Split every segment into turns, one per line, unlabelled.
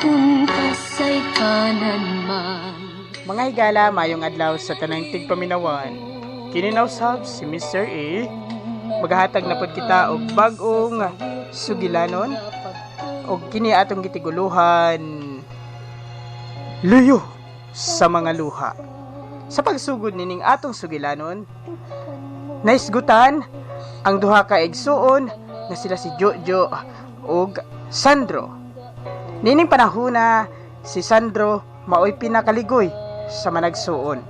Unkasay kanan man.
Mga higala, mayong adlaw sa tanang tigpaminawan. Kininausab si Mr. A. Maghahatag na pod kita og bag-ong sugilanon og kini atong gitiguluhan luyo sa mga luha. Sa pagsugod nining atong sugilanon, naisgutan ang duha ka igsuon na sila si Jojo ug Sandro. Nining panahona si Sandro maoy pinakaligoy sa managsuon.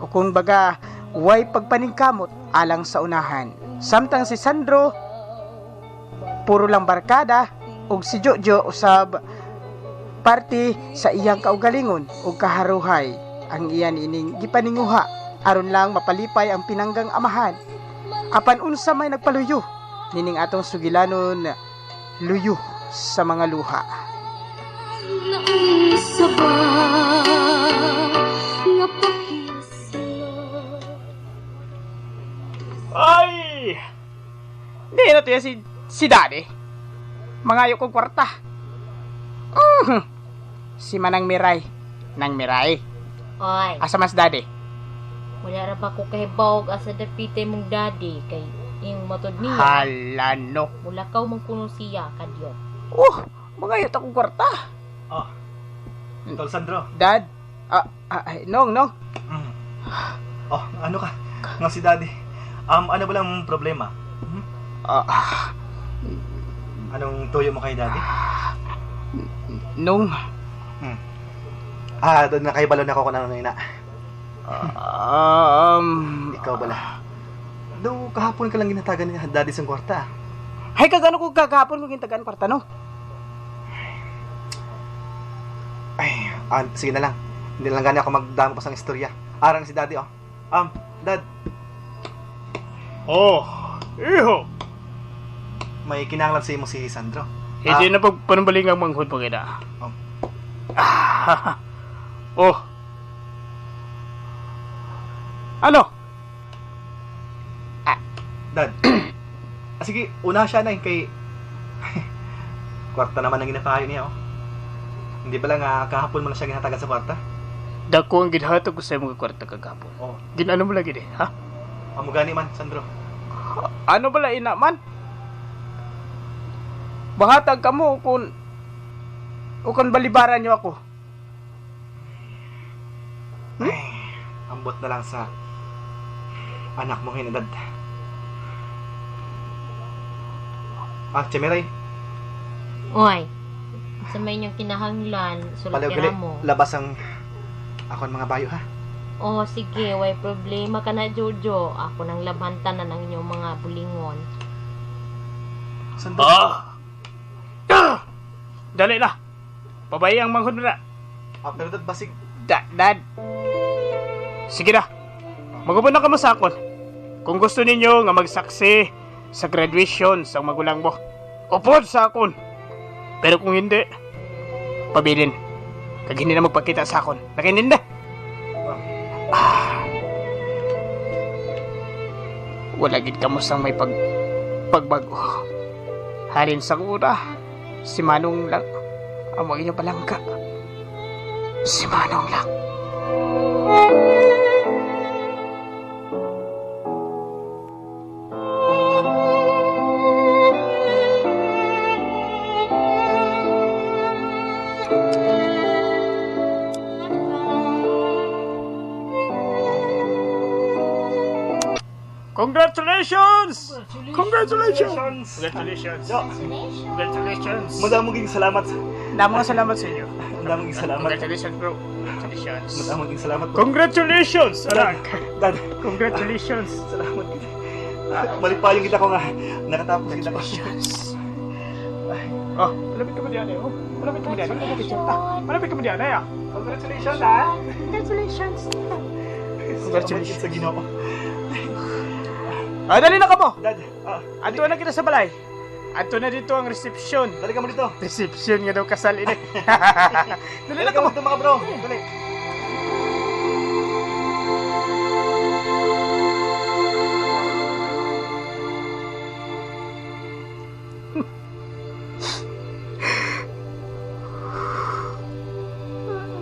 O kung baga, way pagpaningkamot alang sa unahan. Samtang si Sandro, puro lang barkada, ug si Jojo usab parte sa iyang kaugalingon ug kaharuhay. Ang iyan ining gipaninguha aron lang mapalipay ang pinanggang amahan. Apan unsa may nagpaluyo, nining atong sugilanon luyo sa mga luha.
Naunsa ba nga
Ay! Hindi na to yan si Daddy. Mangayo kong kwarta. Si Manang Miray. Nang Miray.
Oy,
Asa mas Daddy?
wala ra ba ko kahibawag asa dapitay mong daddy kay ing matod niya.
Halano.
Mula kaw mong kuno siya kadyo.
Mangayo akong kwarta.
Tol Sandro.
Dad. Nong.
Oh, ano ka? Nga si Daddy. Ano ba lang problema? Anong tuyo mo kay Daddy?
Nong.
Doon na kay balon ako kung ano na. Ikaw bala. Do kahapon ka lang ginatagan ni Daddy sa kwarta.
Hay kagano ko kagapon ko gintagaan kwarta no?
Sige na lang. Hindi lang gani ako magdamo pa sa istorya. Arang si Daddy, Dad,
Iho.
may kinanglan sa imo si Sandro.
Hindi na panubaling ang manghod mo kina. Ano?
Dad. Sige, una siya na kay kwarta naman ang ginapayo niya, Hindi ba lang kahapon mo na siya ginatagan sa kwarta?
Dako ang ginhatag ko sa mga kwarta kagapon. Ginano mo lagi ha?
Amo gani man, Sandro.
Ano bala ina man? Bahatag ka mo kung balibaran niyo ako.
Ambot na lang sa anak mo hinadad. Chemiray,
Oy, sa may inyong kinahanglan, sulat
palagali,
ka mo.
labas ang akon mga bayo, ha?
Oh, sige, way problema ka na, Jojo. Ako nang labantanan ang inyong mga bulingon.
Sandro.
Dali na. Babae ang manghod na.
Pero dad, basig.
Dad. Sige na. Magubon na ka mo sa akon. Kung gusto ninyo nga magsaksi sa graduation sa magulang mo, upod sa akon. Pero kung hindi, pabilin. Kag hindi na magpakita sa akon. Nakininda. Wala gid kamo sang may pagbago. Halin sa una, si Manong lang ang mga inyong palangka. Si Manong lang. Congratulations! Congratulations! Congratulations! Congratulations!
Madamong salamat.
Damang salamat sa inyo.
Madamong salamat.
Congratulations, bro. Congratulations.
Madamong salamat.
Congratulations, anak.
Dad,
Congratulations.
salamat. Malipayong kita ko nga. Nakatapos kita ko.
Malapit ka mo diyan eh. Malapit ka mo diyan. Malapit ka mo diyan eh.
Congratulations, ha?
Congratulations.
Congratulations sa Ginoo.
Dali na ka mo.
Dad,
Ato na kita sa balay. Ato na dito ang reception.
dali ka mo dito.
Reception nga daw kasal ini. Dali na
Dali ka
ka
mo
mo.
dito, mga bro. Dali.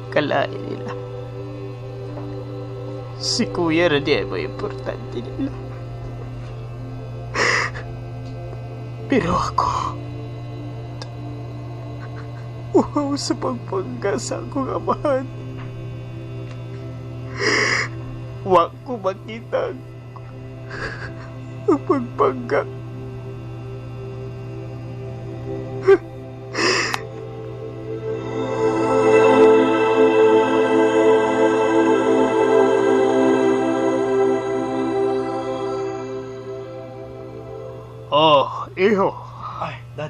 Kalain nila. Si Kuya Radi ay may importante nila. Pero ako, uhaw sa pagpangga sa akong amahan. Wa ko makita ang pagpangga. Oh, iho.
Ay, Dad.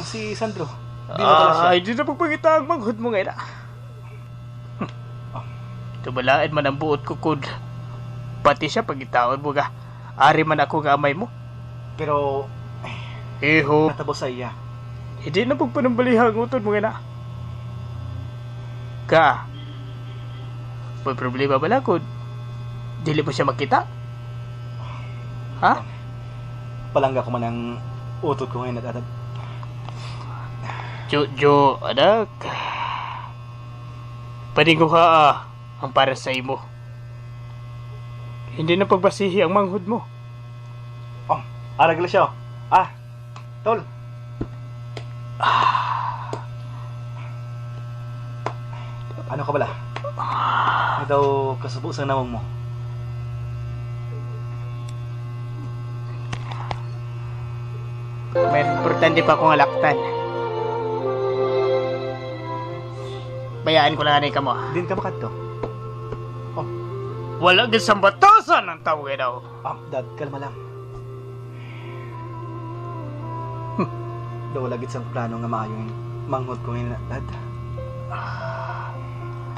Si Sandro. Di na pala siya.
Ay, di na pagpangita ang manghod mo ngayon. Tumalain man ang buot ko, Kud. Pati siya pagitaon mo ga. Ari man ako nga amay mo.
Pero,
Iho.
natabo sa iya.
Hindi na pagpanambalihang utod mo nga na. Ka. May problema ba lang, Kud? Dili mo siya makita? Ha?
Palangga ko man ang utot ko ngayon, Dad.
Jo, anak. Paningo ka ang para sa imo. Hindi na pagbasihi ang manghod mo.
Aragla siya. Tol. Ano ka bala? Ikaw kasubo sa namang mo.
May importante pa akong alaktan. Bayaan ko lang ka mo.
Din ka makadto.
Wala gid sa batasan ang tawag daw.
Dad, kalma lang. Daw lagit sang plano nga maayo yung manghod ko ngayon, Dad.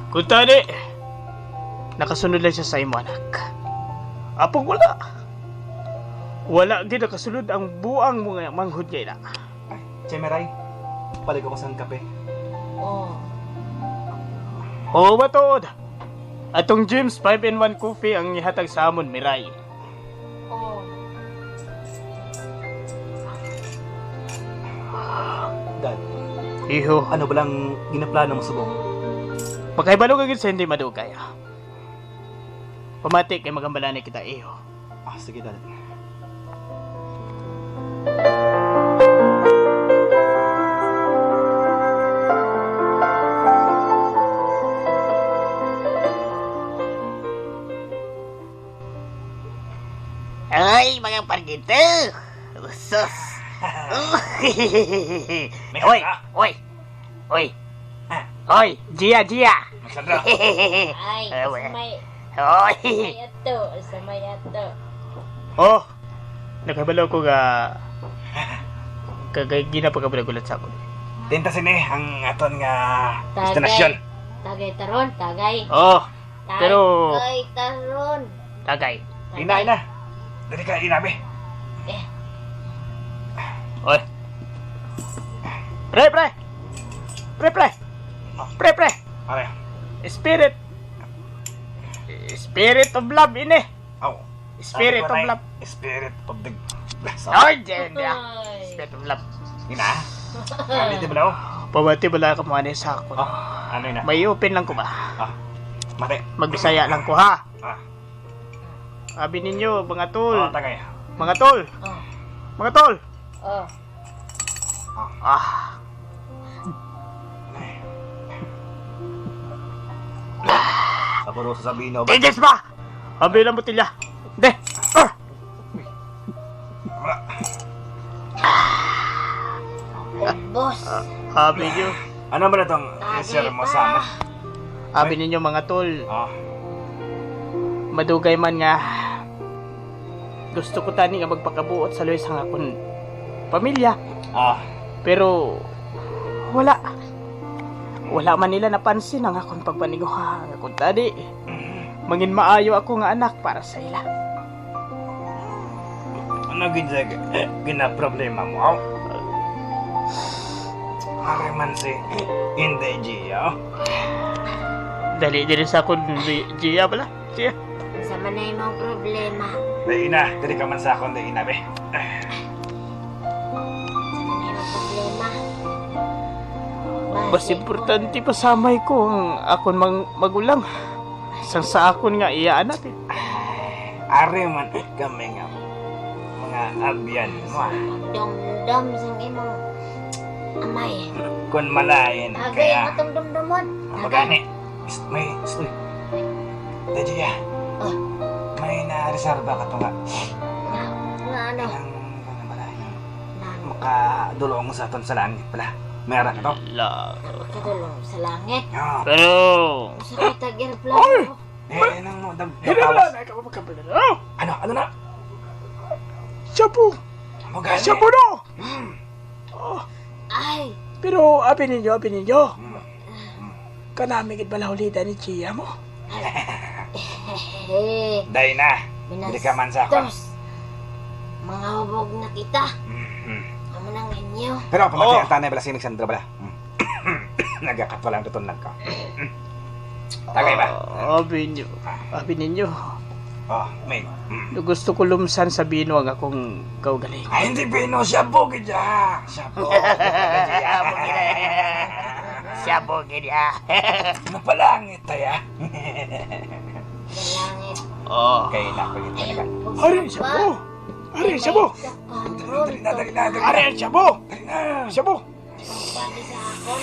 Kung tani, nakasunod lang siya sa imo, anak. Apog wala. Wala gid nakasunod ang buang mga manghod ngayon.
Ay, Chemeray, palig ako sang kape.
Oh.
Oo ba to? Atong James 5-in-1 coffee ang ihatag sa amon, Miray.
Oh.
Dad,
Iho,
ano ba lang ginaplano mo subong?
pagkaibalo ka gid sa hindi madugay. Pamati kay magambalani kita, Iho.
Sige, Dad.
Ay, mga pargito! Usos! Oy! Oy! Oy! Oy! Gia!
Sandra!
Ay, may
Oy!
may ato.
Oh! Nakabalo ko nga kagay ginapagagulat sa ako.
Tintasin ang aton nga
Tagay.
destinasyon.
Tagay taron, tagay.
Oh! Pero-
Tagay taron.
Tagay.
Ina. Dali ka, inabi.
Oy! Pre!
Ano?
Spirit of love ini.
Oh.
Spirit of love.
Spirit of the...
Oy, diyan dia.
Ay.
Spirit of love.
Ina? Dito ba daw?
Pabati bala ka mga sa ako.
Ano ina?
May open lang ko ba?
Mati.
Magbisaya lang ko ha.
Ah.
Sabi ninyo, mga tol.
Tagay.
Mga tol.
Oh.
Mga tol.
Oh.
Ah.
Sapuro sasabihin mo ba?
Tigas pa! Abi lang botilya. De.
Boss.
Abi nyo.
Ano ba na itong share mo sa amin?
Abi ninyo mga tol. Madugay man nga. Gusto ko tani nga magpakabuot sa Luis ang akong pamilya. Pero wala. Wala man nila napansin ang akong pagpaniguha. Ang akong tadi. Mangin maayo ako nga anak para sa ila.
Ano gina-problema mo? Hari man si Inday Gia.
Dali sa akong Gia pala. Gia.
Sa manay mong problema.
Dahil na, dali ka man sa akong dahil na, be.
Sa manay mong problema.
Mas importante pasamay ko ang akon magulang. Sang sa akon nga iya anak eh.
Are man kami nga mga abyan mo.
Dom-dom sang imong amay.
Kung malayan
Agay
kaya
matong dumdumon.
magani. May uy. Dadya ya.
Oh.
May na-reserva ka to nga.
Nga ano?
Ang malayan.
Nan
Makadulong sa aton sa langit pala. Meron ka to?
kadulong sa langit.
Oo.
Pero
Sa kitagir plano.
Nang
hindi
tawas.
na ikaw magkabalala.
Ano na?
Siya po.
Magani.
Siya po no.
Ay,
Pero apin ninyo. Kanami gid bala ulitan ni Chia mo.
hehe.
Day na. Hindi ka man sa ako.
Binastos. Mga hubog na kita. Amo nang inyo.
Pero pamati ang tanay bala si Alexandra bala. Nagakatwalang tuton lang ka. Tagay ba?
Apin ninyo.
Oh, may.
Gusto ko lumsan sa bino ang akong kaugaling.
Ay, hindi Pino, siya bugid ya. Siya bugid ya.
Siya po ganyan.
Napalangit tayo.
Sa langit.
Oh.
Okay na, pagit talaga.
Ari, siya po. Ari, siya po.
Dali na.
Ari, siya po. Siya po.
Pati sa akon.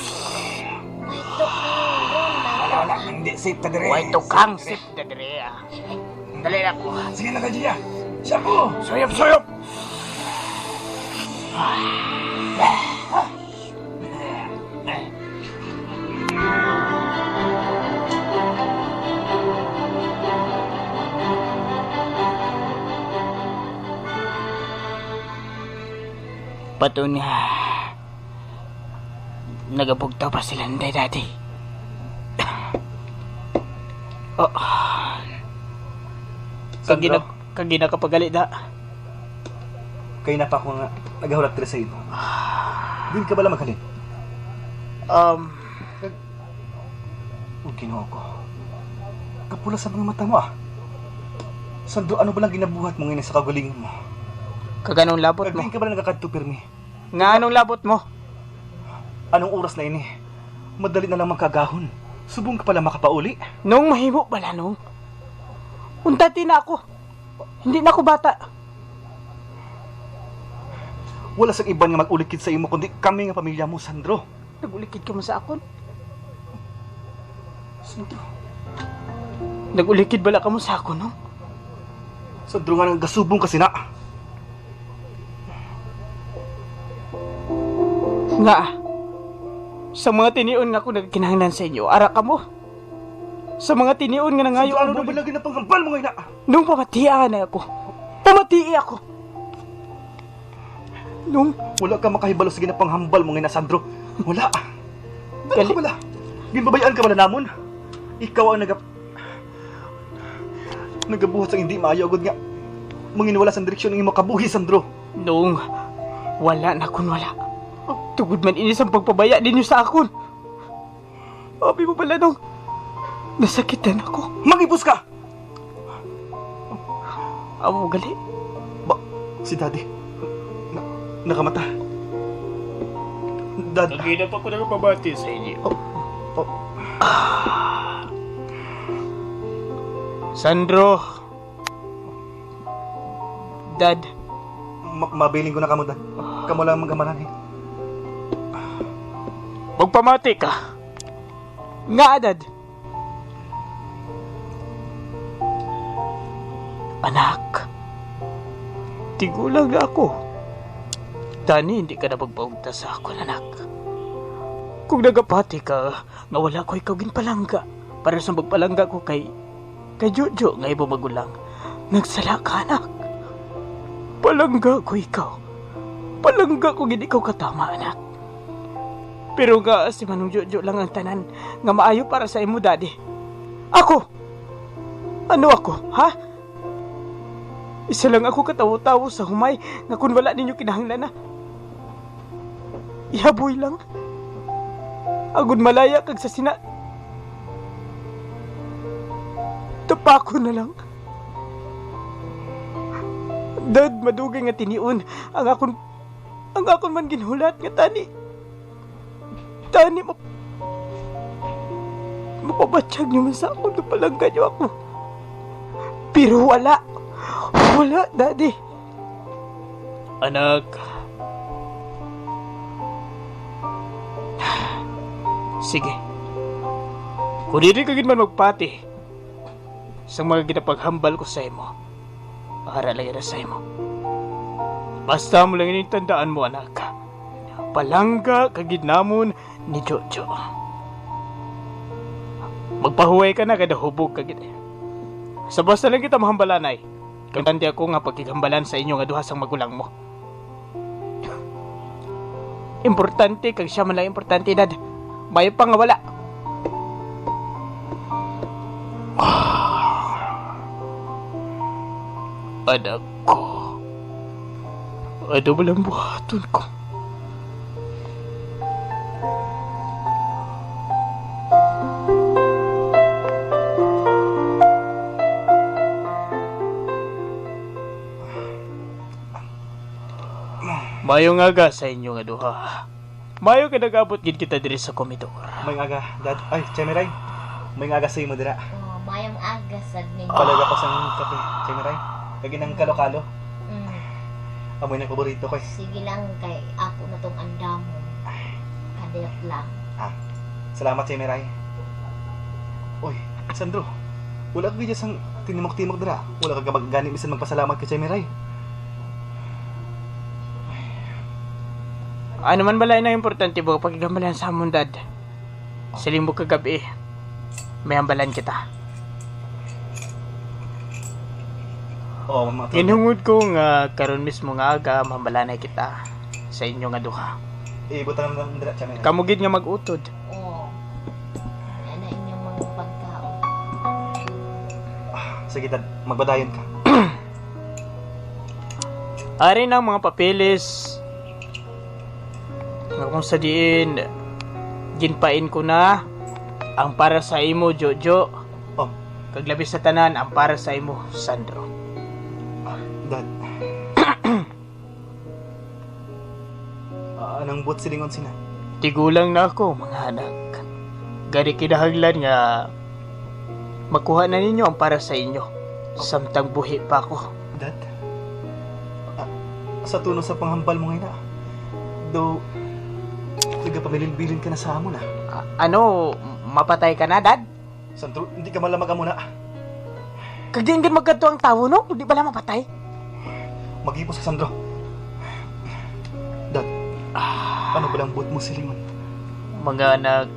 May tukang
Wala, hindi safe ta dire.
Way tukang sip na dire ah. Dali na ko.
Sige na kayo ya. Siya po.
Soyop. Paton nga. Nagabugtaw pa sila nday dati. Oh.
Sandro?
Kagina kapagali da.
Kay na pa ako nga nagahulat diri sa imo. Dili ka bala maghalin? Huwag Ginoo ko. Kapula sa mga mata mo ah. Sandro, ano ba lang ginabuhat mo ngayon sa kagalingan mo?
Kaganong labot mo.
Nagdiin ka ba lang nakakadto pirmi?
Nga anong labot mo?
Anong oras na ini? Madali na lang magkagahon. Subong ka pala makapauli.
Nung mahimo bala nung. Untati na ako. Hindi na ako bata.
Wala sang iban nga mag-ulikid sa imo kundi kami nga pamilya mo, Sandro.
Nagulikid ka mo sa akon.
Sandro.
Nagulikid bala ka mo sa akon no?
Sandro nga nang gasubong kasi na.
Nga. Sa mga tinion nga ako nagkinahanglan sa inyo, ara ka mo. Sa mga tinion nga nangayo
Sandro, ano
ang
na ba lagi na panghambal mo ngayon na?
Nung pamatian na ako. Pamatii ako. Nung
Wala ka makahibalo sa ginapanghambal mo ngayon na, Sandro. Wala. Ano ka bala? Ginbabayaan ka bala namon? Ikaw ang nagabuhat sa hindi maayo agad nga. Manginwala sa direksyon ng imo kabuhi, Sandro.
Nung wala na kun wala. Tugod man inis ang pagpabaya ninyo sa akon. Abi mo pala nung nasakitan ako.
Mangibos ka!
Amo gali.
Ba, si Daddy. Nakamata. Dad.
Nagina pa ko nakapabati sa inyo. Sandro. Dad.
Mabiling ko na kamo, Dad. Kamo lang magkamalanin.
Magpamati ka. Nga, Dad. Anak. Tigulang na ako. Tani, hindi ka na magpaugta sa ako, anak. Kung nagapati ka, nga wala ko ikaw ginpalangga. Para sa magpalangga ko kay Jojo nga ibo magulang. Nagsala ka, anak. Palangga ko ikaw. Palangga ko gid ikaw katama, anak. Pero nga si Manong Jojo lang ang tanan nga maayo para sa imo, daddy. Ako? Ano ako, ha? Isa lang ako katawo-tawo sa humay nga kung wala ninyo kinahanglan na. Ihaboy lang. Agud malaya kag sa sina. Tapako na lang. Dad, madugay nga tiniun ang akon man ginhulat nga tani mapabatsyag niyo man sa ako na palanggan niyo ako. Pero wala. Wala, Daddy. Anak. Sige. Kung hindi ka man magpati sa mga ginapaghambal ko sa imo, para lang sa imo. Basta mo lang inintandaan mo, anak. Palangga kagid namon ni Jojo. Magpahuway ka na kada hubog kagid. Sa basta lang kita mahambalanay. Kantante ako nga pagkigambalan sa inyo nga duha sang magulang mo. Importante kag siya man lang importante, Dad. May pa nga wala. Anak ko. Ano ba lang buhaton ko? Mayo nga ga sa inyo nga duha. Mayo ka nag-abot gid kita diri sa komedor.
May aga, Dad. Ay, Chemiray. May aga sa imo dira.
Oh, mayang agas sad ninyo.
Palaga ko sang kape, Chemiray. Lagi ng kalo-kalo.
Mm.
Amoy na paborito ko eh.
Sige lang kay ako na tong andamon. Kadiyat lang.
Salamat, Chemiray. Uy, Sandro. Wala ka gaya sang tinimok-timok dira. Wala ka gani bisan magpasalamat kay Chemiray.
Ano man balay na importante ba pagigambalahan sa amon, Dad? Sa limbo kagabi, may hambalan kita.
Oo, mga
Ginhungod ko nga karon mismo nga aga mahambalanay kita sa inyo nga duha.
butang ng dira, Chemiray.
Kamugid nga mag-utod.
Oh. Ano inyong mga pagkaon?
Sige, Dad. Magbadayon ka.
Ari na mga papeles nga kung sa diin ginpain ko na ang para sa imo, Jojo.
Oh,
Kaglabi sa tanan ang para sa imo, Sandro.
Dad. Anong buot silingon sina?
Tigulang na ako, mga anak. Gari kinahanglan nga makuha na ninyo ang para sa inyo. Samtang buhi pa ako.
Dad? Sa tuno sa panghambal mo ngayon do pamilin-bilin ka na sa amon
Ano, mapatay ka na, Dad?
Sandro, hindi ka malamag amo na.
Kagdiin gan magkanto ang tawo, no? Hindi pala mapatay.
Mag-ipos ka, Sandro. Dad, ano ba lang buot mo silingon?
Mga anak,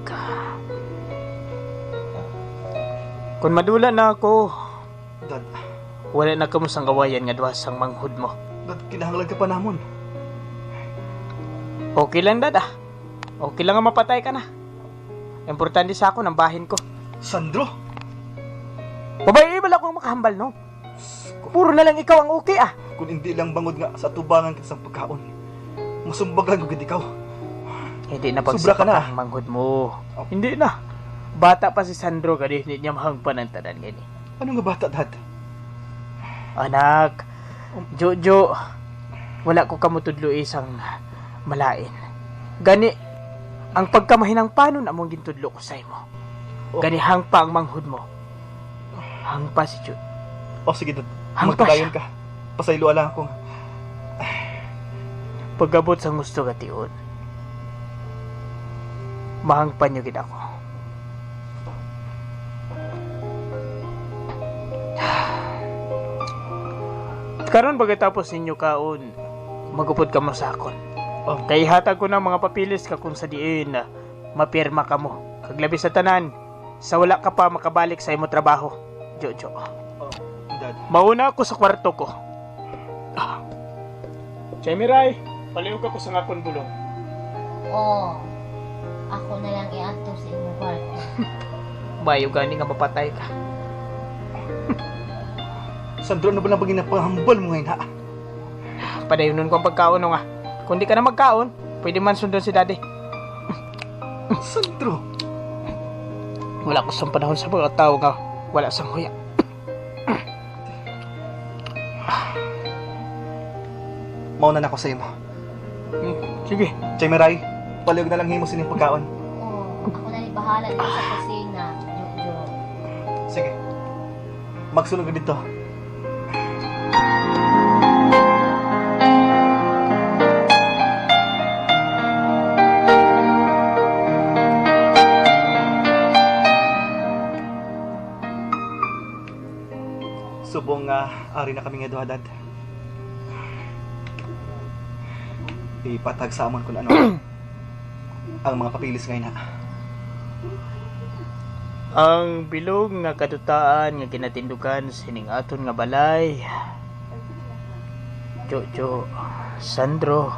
kung madula na ako,
Dad,
wala na kamo sang gawayan nga duha sang manghud mo.
Dad, kinahanglan ka pa namon.
Okay lang, Dad, Okay lang nga mapatay ka na. Importante sa ako ng bahin ko.
Sandro!
Babae, wala akong makahambal, no? Puro na lang ikaw ang okay,
Kung hindi lang bangod nga sa tubangan kita sa pagkaon, masumbagan ko gid ikaw.
Hindi na
Sobra ka na.
pagsipak ang manghud mo. Hindi na. Bata pa si Sandro, kadi hindi niya mahangpan ang tanan gani.
Ano nga bata, Dad?
Anak, Jojo, wala ko kamutudlo isang malain. Gani, ang pagkamahinang panon among gintudlo ko sa imo. Gani hangpa ang manghud mo. Hangpa si Jojo.
Sige, Dad.
Hangpa
Magpadayon
siya.
ka. Pasaylo lang ako.
Pagabot sa gusto ka tiyon, mahangpan niyo gid ako. Karon pagkatapos ninyo kaon, magupod ka mo sa akon. Kay hatag ko ng mga papilis ka kung sa diin na mapirma ka mo. Kaglabi sa tanan, sa wala ka pa makabalik sa imo trabaho, Jojo.
Dad.
Mauna ako sa kwarto ko. Chemiray, palihog ako sa ngakon bulong.
Oh. Ako na lang iato sa inyong kwarto.
Bayo gani nga mapatay ka.
Sandro, ano ba lang pag ginapahambal mo ngayon,
Padayunon ko ang pagkaon no nga. Kung di ka na magkaon, pwede man sundon si Daddy.
Sandro!
Wala ko sa panahon sa mga tao nga wala sang huya.
Mauna na ako sa imo.
Sige.
Chemiray, palihog na lang himo sining pagkaon.
Oh, ako na bahala dito sa kusina.
Sige. Magsunod ka dito. Subong ari na kami nga duha, Dad. Ipatag sa amon kung ano ang mga papilis ngayon na.
Ang bilog nga kadutaan nga ginatindugan sining aton nga balay. Jojo, Sandro.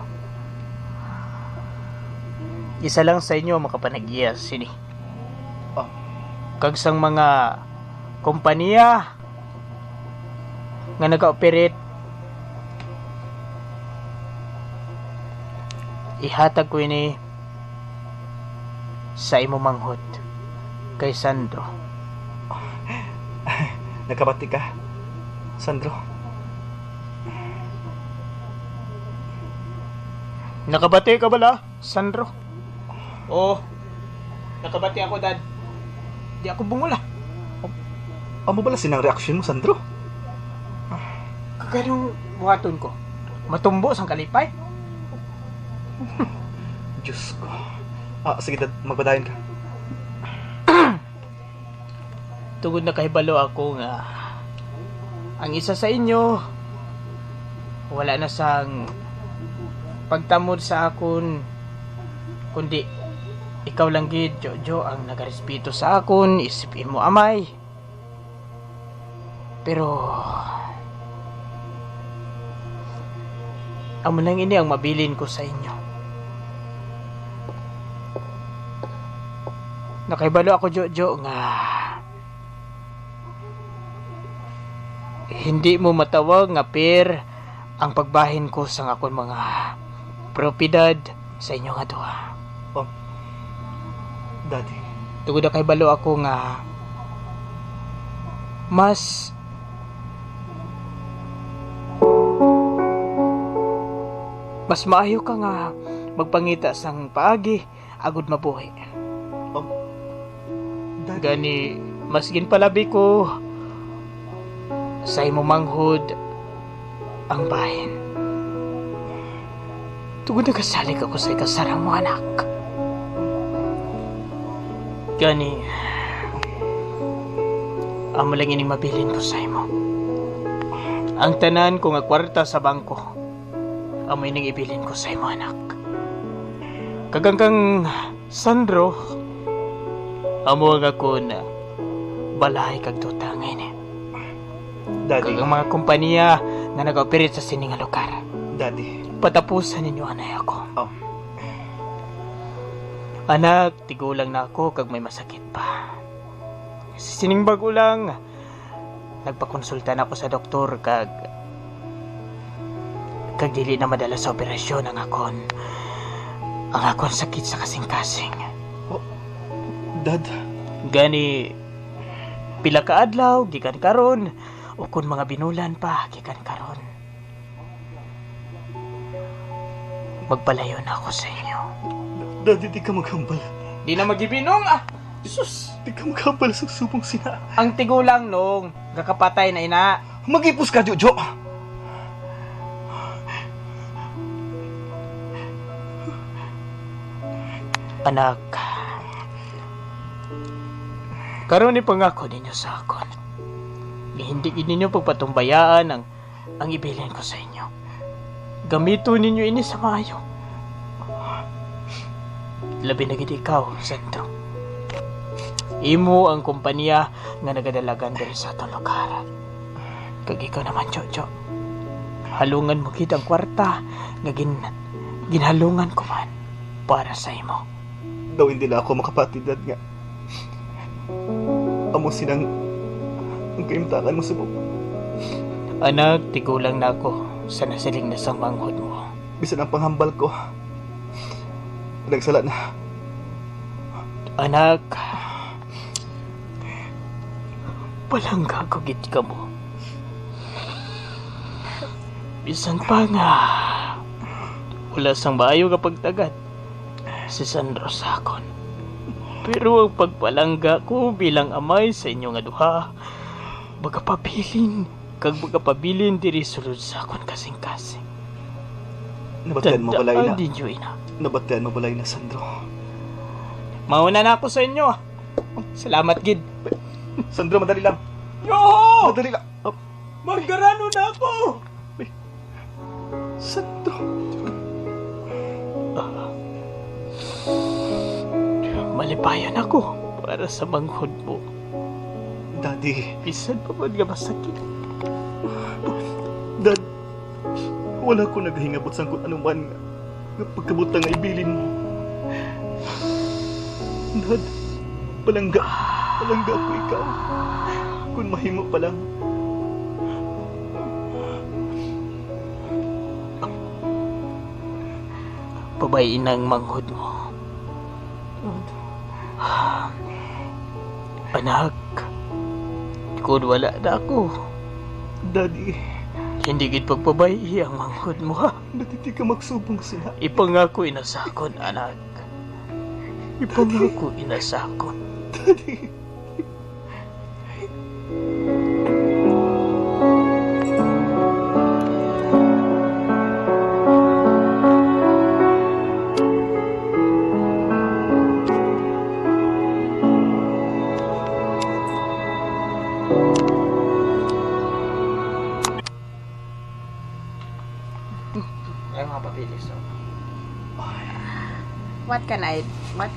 Isa lang sa inyo makapanagiyas sini.
Oh.
Kagsang mga kompanya nga nag-operate, ihatag ko ini sa imo manghod kay Sandro.
Nagkabati ka, Sandro.
Nakabati ka bala, Sandro? Oo, nakabati ako, Dad. Di ako bumula.
Amo bala sinang reaksyon mo, Sandro?
Kaganong buhaton ko. Matumbo sang kalipay.
Diyos ko. Sige, Dad, magbadayon ka.
Tugod na kahibalo ako nga ang isa sa inyo wala na sang pagtamod sa akon, kundi ikaw lang gid, Jojo, ang nagarespeto sa akon, isipin mo amay. Pero amo lang ini ang mabilin ko sa inyo. Nakaibalo ako, Jojo, nga hindi mo matawag nga per ang pagbahin ko sa akon mga propiedad sa inyo nga duha.
Oh, Daddy.
Tugod na kahibalo ako nga mas maayo ka nga magpangita sang paagi agud mabuhi.
Daddy.
Gani mas ginpalabi ko sa imo manghod ang bahin. Tugod na kasalig ako sa ikasarang mo, anak. Gani amo lang ining mabilin ko sa imo. Ang tanan ko nga kwarta sa bangko amo ining ibilin ko sa imo, anak. Kagangkang Sandro, amo nga ko na balay kag tuta ngayon.
Daddy.
Kag ang mga kompanya nga nag-operate sa sining nga lugar,
Daddy.
patapusan ninyo anay ako.
Oh.
Anak, tigulang na ako kag may masakit pa. Sining bago lang nagpakonsulta na ako sa doktor kag dili na madala sa operasyon ang akon sakit sa kasing-kasing.
Dad.
Gani pila ka adlaw gikan karon o kun mga binulan pa gikan karon. Magpalayo na ako sa inyo.
Daddy, di ka maghambal.
Di na magibinong Sus,
Di ka maghambal sa subong sina.
ang tigulang nung kakapatay na ina.
Mag-ipos ka, Jojo.
Anak, karon ni pangako ninyo sa akon. Hindi ninyo pagpatumbayaan ang ibilin ko sa inyo. Gamiton ninyo ini sa maayo. Labi na gid ikaw, Sandro. Imo ang kompanya nga nagadalagan diri sa atong lugar. Kag ikaw naman, Jojo. Halungan mo gid ang kwarta nga ginhalungan ko man para sa imo.
Daw hindi na ako makapatidad nga. Amo sinang ang kaimtakan mo subong.
Anak, tigulang na ako sa nasiling na sang manghod mo.
Bisan ang panghambal ko. Nagsala na.
Anak, walang gagawin ka mo. Bisan pa nga, wala sang maayo kapag tagat si Sandro sa akon. Pero ang pagpalangga ko bilang amay sa inyo nga duha, bagapabilin, kag bagapabilin diri sulod sa akon kasing-kasing.
Nabatian mo balay na.
Tandaan din yun, ina.
Nabatian mo balay na, Sandro.
Mauna na ako sa inyo. Salamat, Gid.
Sandro, madali lang.
Yo!
Madali lang. Oh,
Maggarano na ako!
Sandro.
Malipayan ako para sa manghod mo.
Daddy.
Bisan pa man nga masakit.
Dad. Wala ko naghingabot sa kung anuman nga pagkabutang nga ibilin mo. Dad. Palangga ako ikaw. Kung mahimo pa lang.
Pabayin ang manghod mo. Anak, kung wala na ako,
Daddy.
hindi gid pagpabayi ang manghod mo ha.
Natiti ka magsubong sila.
Ipangako inasakon, anak. Ipangako inasakon.
Daddy.
Ay, mga papilis, oh. What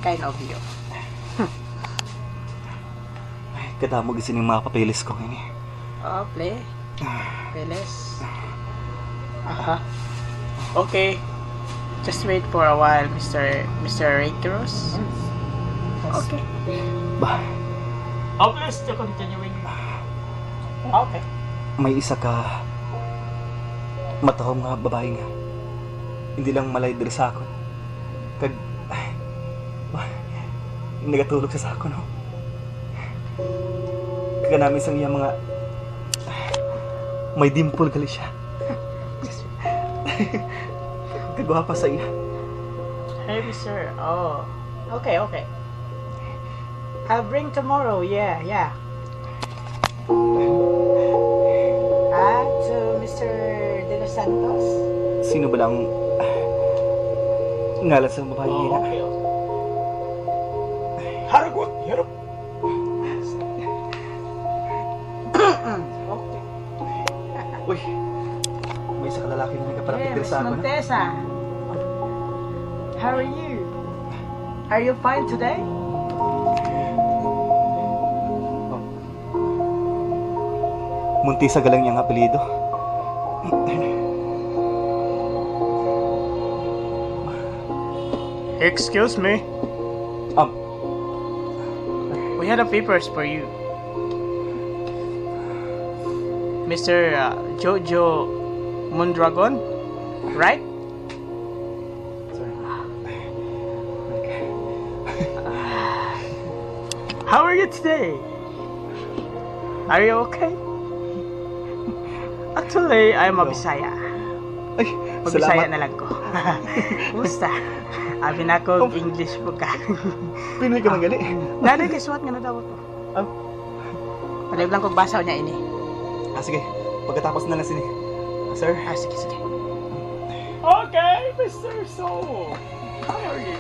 kind of you?
Kadamo gisin yung mga papeles ko ini.
Oh, play. Papeles. Aha. Okay. Just wait for a while, Mr. Ray Cruz. Okay.
Bah,
Oh, please, to continuing. Okay.
may isa ka matahong nga babae nga. Hindi lang malay diri sa akon. Kag nagatulog sa sakon, no? Kaya namin sang iya mga may dimple gali siya. Kagwapa sa iya.
Hey, Mr. Oh. Okay. I'll bring tomorrow. Yeah. To Mr. De Los Santos.
Sino ba lang ngalan sa babae niya?
Okay. Haragot. Okay.
Uy, may isa ka lalaki na nagkapalapit diri sa akon.
Montesa. How are you? Are you fine today?
Muntisa galang niyang apelido.
Excuse me. We had the papers for you. Mr. Jojo Mondragon, right? How are you today? Are you okay? Actually, I'm a Bisaya.
Ay,
Mag-Bisaya
salamat.
na lang ko. Kumusta? Abi na ko English po ka.
Pinoy ka man gali.
Nanay kay suwat nga nadawat ko.
Ah.
Palayog lang kong basaw niya ini.
Sige. Pagkatapos na lang sini. Sir?
Sige. Okay, Mr. Soul. How are you?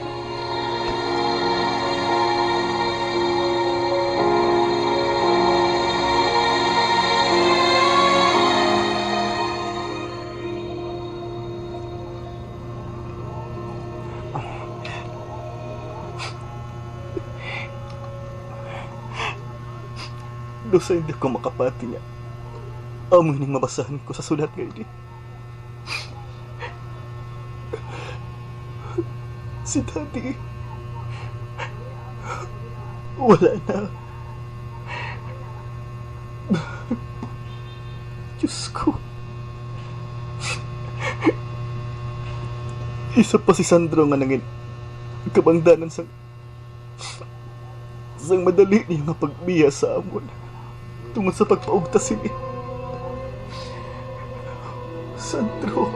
Dosa hindi ko makapati niya. Amoy ning mabasahan ko sa sulat ngayon. Si Daddy. Wala na. Diyos ko. Isa pa si Sandro nga nangin kabangdanan sang madali niya nga pagbiya sa amon tungod sa pagpaugtas ini. Sandro.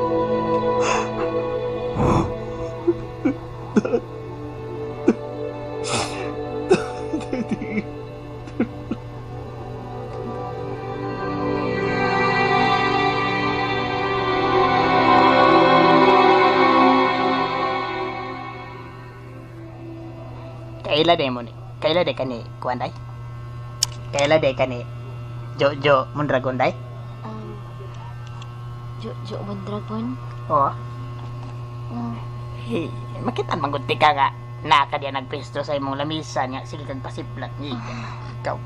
Kaila day mo ni. Kaila day ka ni Kuan day. Kaila day ka ni Jojo Mondragon day.
Jojo Mondragon?
Oo.
Oh,
Hey, makitaan mangunti ka nga. Naka diya nagpesto sa imong lamisa nga sige kag pasiplat ni. Ikaw.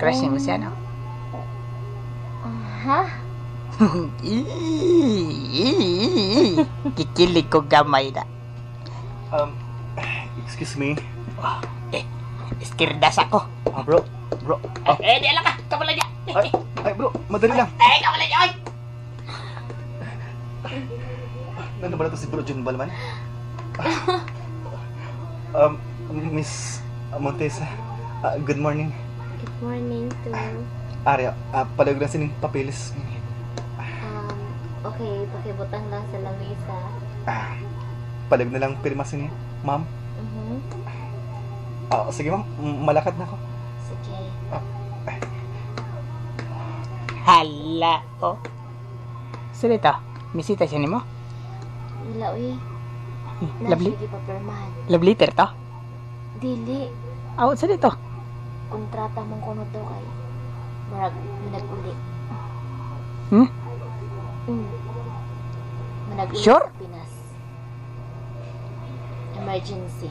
Crush mo siya no?
ha?
Kikilig ko gamay na.
Excuse me.
Iskirdas ako.
Bro.
Di alam ka. Kamulan niya.
Ay, bro, madali lang.
Kamulan niya. Oy.
Ano ba na to si Bro Jun Balman? Miss Montes, good morning.
Good morning to...
Arya, palag lang sining papeles.
Okay, pakibutang lang sa lamisa.
Palag na lang pirma sini, ma'am. Sige ma'am, malakad na ako.
Sige.
Hala. Oh. Sino ito? Misita siya ni mo?
Wala, uy.
Lovely?
Nasa paperman.
Love letter to?
Dili.
Saan ito?
Kontrata mong kuno to kay Marag manag-uli.
Hmm?
Manag-uli
Sure?
sa Pinas. Emergency.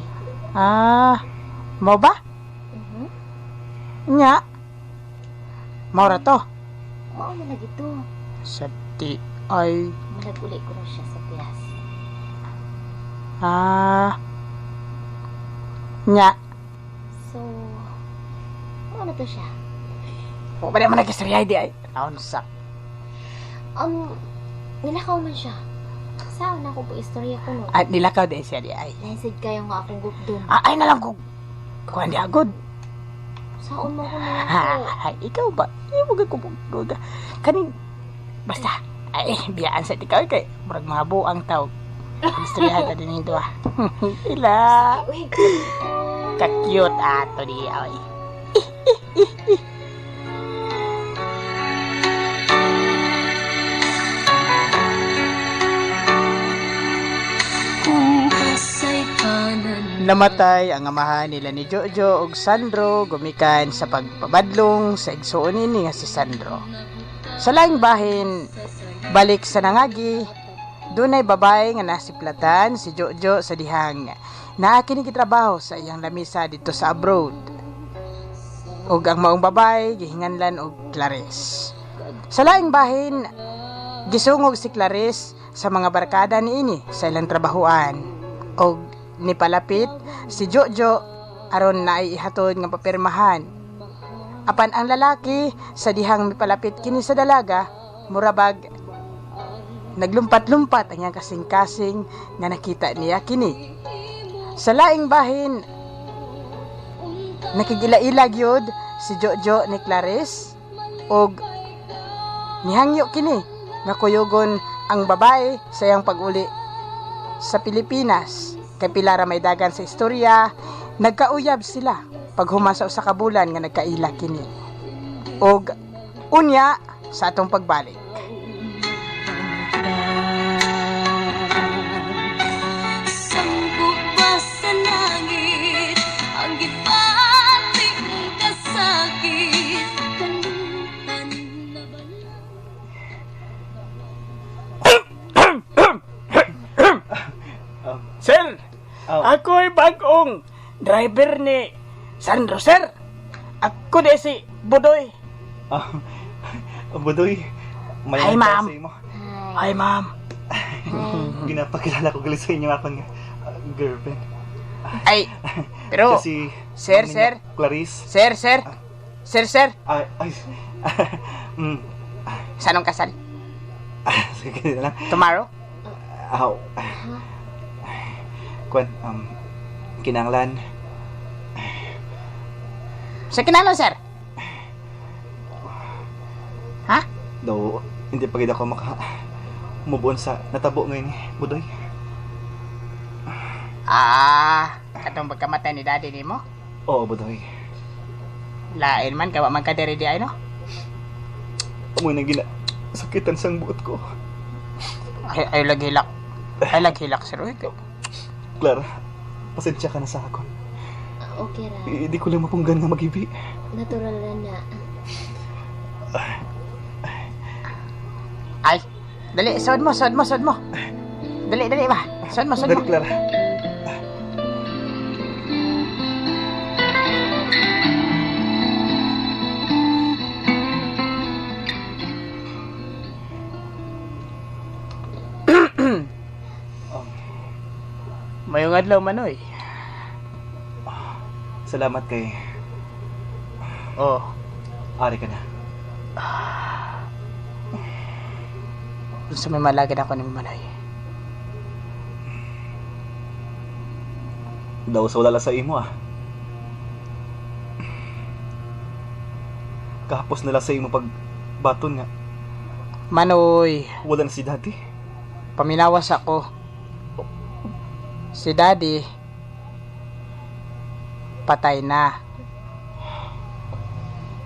Mau ba? Nya. Mau ra to?
Mao na gito.
Sati ay
Manag-uli ko na siya sa Pinas.
nya.
So, mao na to siya.
O ba naman nag-istorya di ay. Sak.
Nilakaw man siya. Saan ako po istorya ko no?
At nilakaw di siya di ay.
Naisig kayo nga akong gugdon.
Ay na lang ko. Kuan di agod.
Saan mo ko na
Ay, ikaw ba? Iwag ako buga. Kaning basta ay biyaan sa ikaw kay murag mga buang tawag. Istoryahan ka din ito Ila.
Uy,
Ka-cute ato di ay.
Kung kasay kanan
Namatay ang amahan nila ni Jojo ug Sandro gumikan sa pagpabadlong sa igsuon ini nga si Sandro. Sa laing bahin, balik sa nangagi, dunay babae nga nasiplatan si Jojo sa dihang naa kini gitrabaho sa iyang lamisa dito sa abroad. Ug ang maong babae gihinganlan og Clarice. Sa laing bahin, gisungog si Clarice sa mga barkada niini sa ilang trabahoan og nipalapit si Jojo aron na ihatod nga papirmahan. Apan ang lalaki sa dihang mipalapit kini sa dalaga, murabag naglumpat-lumpat ang iyang kasing-kasing nga nakita niya kini. Sa laing bahin, nakigila-ilag yun si Jojo ni Clarice og nihangyo kini nga kuyugon ang babae sa iyang pag-uli sa Pilipinas. Kay pilara may dagan sa istorya, nagkauyab sila paghuma sa usa ka bulan nga nagkaila kini. Og unya sa atong pagbalik.
Sanggup ba sa langit ang gipating kasakit kalimutan na ba
Sir, ako'y bagong driver ni Sandro, sir. Ako de si Budoy.
Budoy,
Hi, ma'am.
sa imo.
Ay, ma'am.
Ginapakilala ko gali sa inyo akong girlfriend.
Ay, pero,
Kasi,
sir,
ang
sir.
Clarice.
Sir, sir.
Ay,
Sanong kasal?
sige na lang.
Tomorrow?
Aw. Kwan, kinanglan.
Sa kinalo, sir? Ha?
Daw, hindi pa gid ako move on sa natabo ngayon ni Budoy.
Katong pagkamatay ni daddy ni mo?
Oo, Budoy.
Lain man, kawa man kadiri di ay, no?
Amoy na gina sakitan sang buot ko.
Ay laghilak. Ay laghilak, sir. Uy,
Clara, pasensya ka na sa akon.
Okay ra.
Hindi ko lang mapunggan nga mag-ibi.
Natural ra na.
Ay, dali, sod mo. Dali ba? Sod mo.
Dali, Clara.
Mayong adlaw Manoy.
Salamat kay
Oh,
Ari ka na.
gusto may malagad ako ni Manoy.
Daw sa wala sa imo Kahapos nila sa imo pag baton nga.
Manoy,
Wala na si daddy.
paminawas ako. Si Daddy patay na.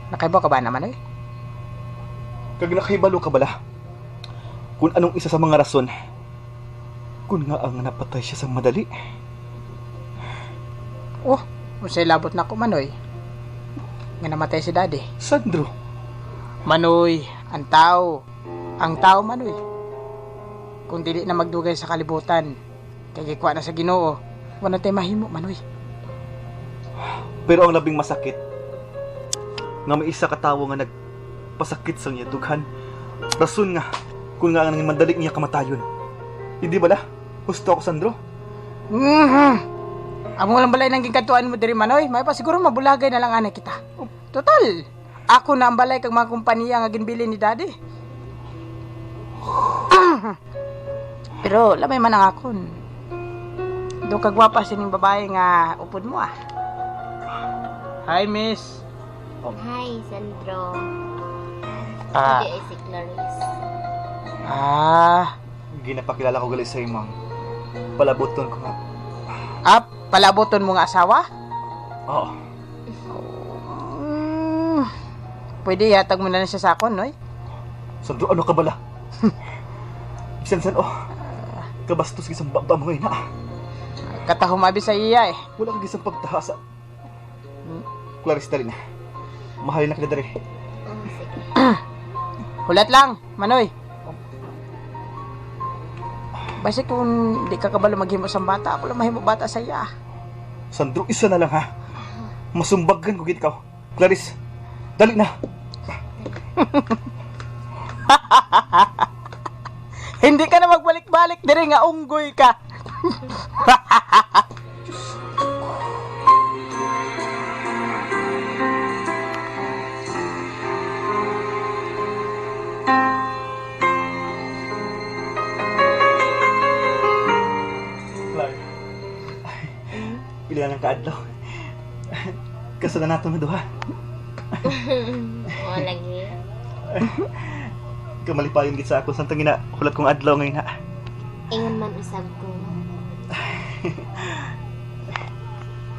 Nakaibaw ka ba naman eh?
Kag nakahibalo ka bala. Kung anong isa sa mga rason. Kung nga ang napatay siya sa madali.
Oh, usay labot na ako Manoy. Nga namatay si Daddy.
Sandro.
Manoy, ang tao Manoy. Kung dili na magdugay sa kalibutan, kaya gikuha na sa Ginoo, wala tayo mahimo Manoy.
Pero ang labing masakit nga may isa ka tawo nga nagpasakit sa niya dughan. Rason nga kung nga ang mandali niya kamatayon. Hindi bala? Gusto ako Sandro.
Amo lang balay nang gingkatuan mo diri Manoy, may pa siguro mabulagay na lang ana kita. Total, ako na ang balay kag mga kompanya nga ginbili ni Daddy. Pero lamay man ang akon. Do kagwapa sining babae nga upod mo Hi miss.
Hi, Sandro.
Ah,
Ito ay si Clarice.
Ginapakilala ko gali sa imong palaboton ko nga.
Palaboton mo nga asawa?
Oo.
Pwede yatag mo na siya sa akon, noy?
Sandro, ano ka bala? Bisan kabastos isang baba mo ngayon
Katahumabi sa iya eh.
Wala kang isang pagtahasa. Clarice, dali na. Mahalin na kita dari.
Sige.
Hulat lang, Manoy. Basta kung di ka kabalo maghimo sa bata, ako lang mahimo bata sa iya.
Sandro, isa na lang Masumbagan ko gid ka. Clarice, dali na.
Hindi ka na magbalik-balik dire nga unggoy ka.
Clark, pilihan ng kaadlaw. Kasala nato na duha.
O, lagi.
Kamalipayon gid sa ako sa tangina hulat kong adlaw ngayon
Ingon man usab ko.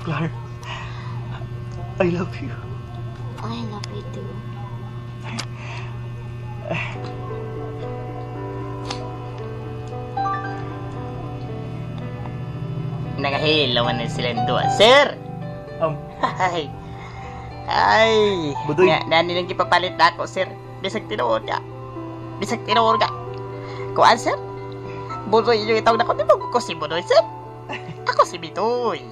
Clark, I love you.
I love you too.
Nagahilawan na sila doon. Sir! Ay,
Budoy.
nani nang gipapalit na ako, sir. Bisag tinuod ka. Kuan, sir? Budoy yung itawag na ko. Di ba ko si Budoy, sir? Ako si Bitoy.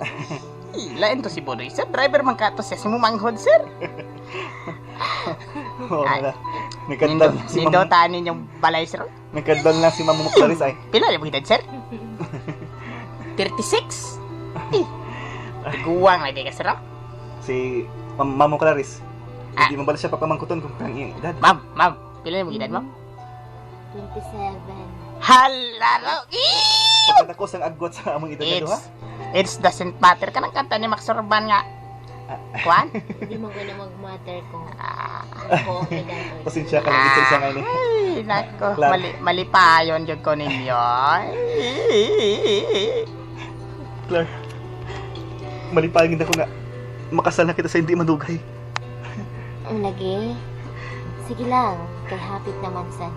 Lain to si Budoy, sir. Driver man ka to siya. Si Mumanghod, sir.
Oo
Ay.
na. May kandal na si
Nindo
Mama.
tanin yung balay, sir.
May kandal na si Mama mo Clarice ay.
Pila na edad, sir? 36? Guwang lagi ka, sir.
Si Mama mo Clarice.
Ah.
Hindi mo bala siya papamangkuton kung kang iyong edad.
Ma'am. Pila na edad, ma'am?
27.
Halalo!
Pagkat ako sang agwat sa among edad na duha.
It's doesn't matter ka ng kanta ni Max Urban nga. Kuan?
Hindi mo gana mag-matter kung ako edad ko.
Pasensya ka lang isa ngayon eh.
Ay, nako.
Clark.
Mali pa yun yung ko ninyo.
Clark, malipagin ako nga makasal na kita sa hindi madugay.
Ang lagi. Sige lang. Kay hapit naman san.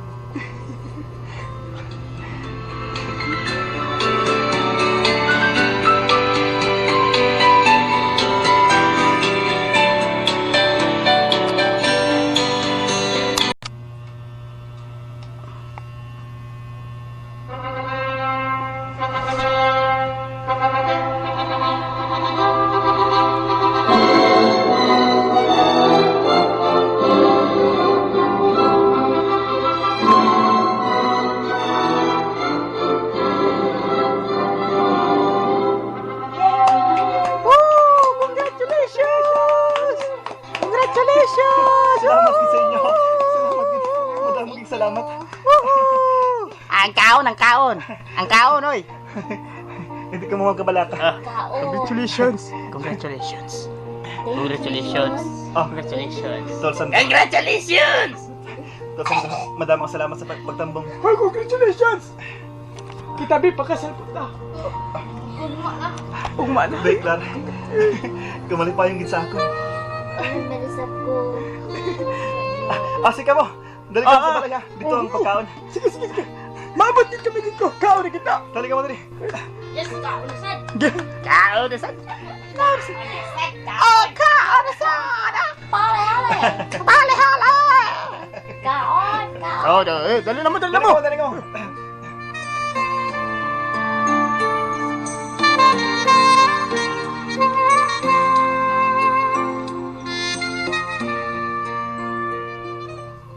Congratulations!
Salamat gid sa inyo. Salamat gid. Madaming gid salamat.
Ang kaon, ang kaon. Ang kaon, oy.
Hindi ka mo magkabalaka.
Kaon.
Congratulations. Congratulations. Congratulations.
Oh,
Congratulations.
Tol Sandro.
Congratulations!
Tol Sandro, madaming salamat sa pagtambong.
Hoy, congratulations! Kita bi pakasal punta. Ugma na.
Day, Clara. Kamali pa yung gid sa ako.
Ay, narisap ko.
Sige mo. Dali ka sa balay ha. Dito ang pagkaon.
Sige, sige, sige. Maabot din kami dito. Kaon na kita.
Dali ka mo dali.
Yes, kaon na sad.
Kaon na sad.
Kaon.
Kaon na sad.
Pale-hale.
Pale-hale.
Kaon. Kaon.
Oh, dali na mo, dali na mo.
Dali ka mo.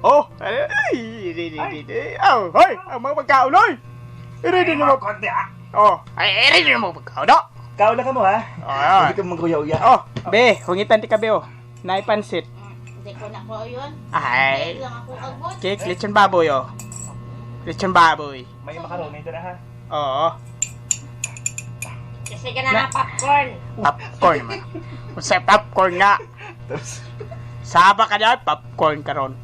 Oh, ay, oh, hoy, ang mga pagkaon, hoy. I-ready niyo mo.
Konti ah.
Oh, ay, i-ready niyo mo pagkaon, no?
Kaon na ka mo ha.
Oh,
Hindi ka magkuya-uya.
oh, be, hungitan ti ka, be, oh. Naipansit.
Hindi ko na ko yun.
Ay,
Lang ako agbot.
cake, lechon baboy, oh. Lechon baboy.
May makaroni ito na ha.
Oo.
Kasi ka na ng popcorn.
Popcorn man. Kung sa popcorn nga,
Tapos,
saba ka dyan, popcorn ka ron.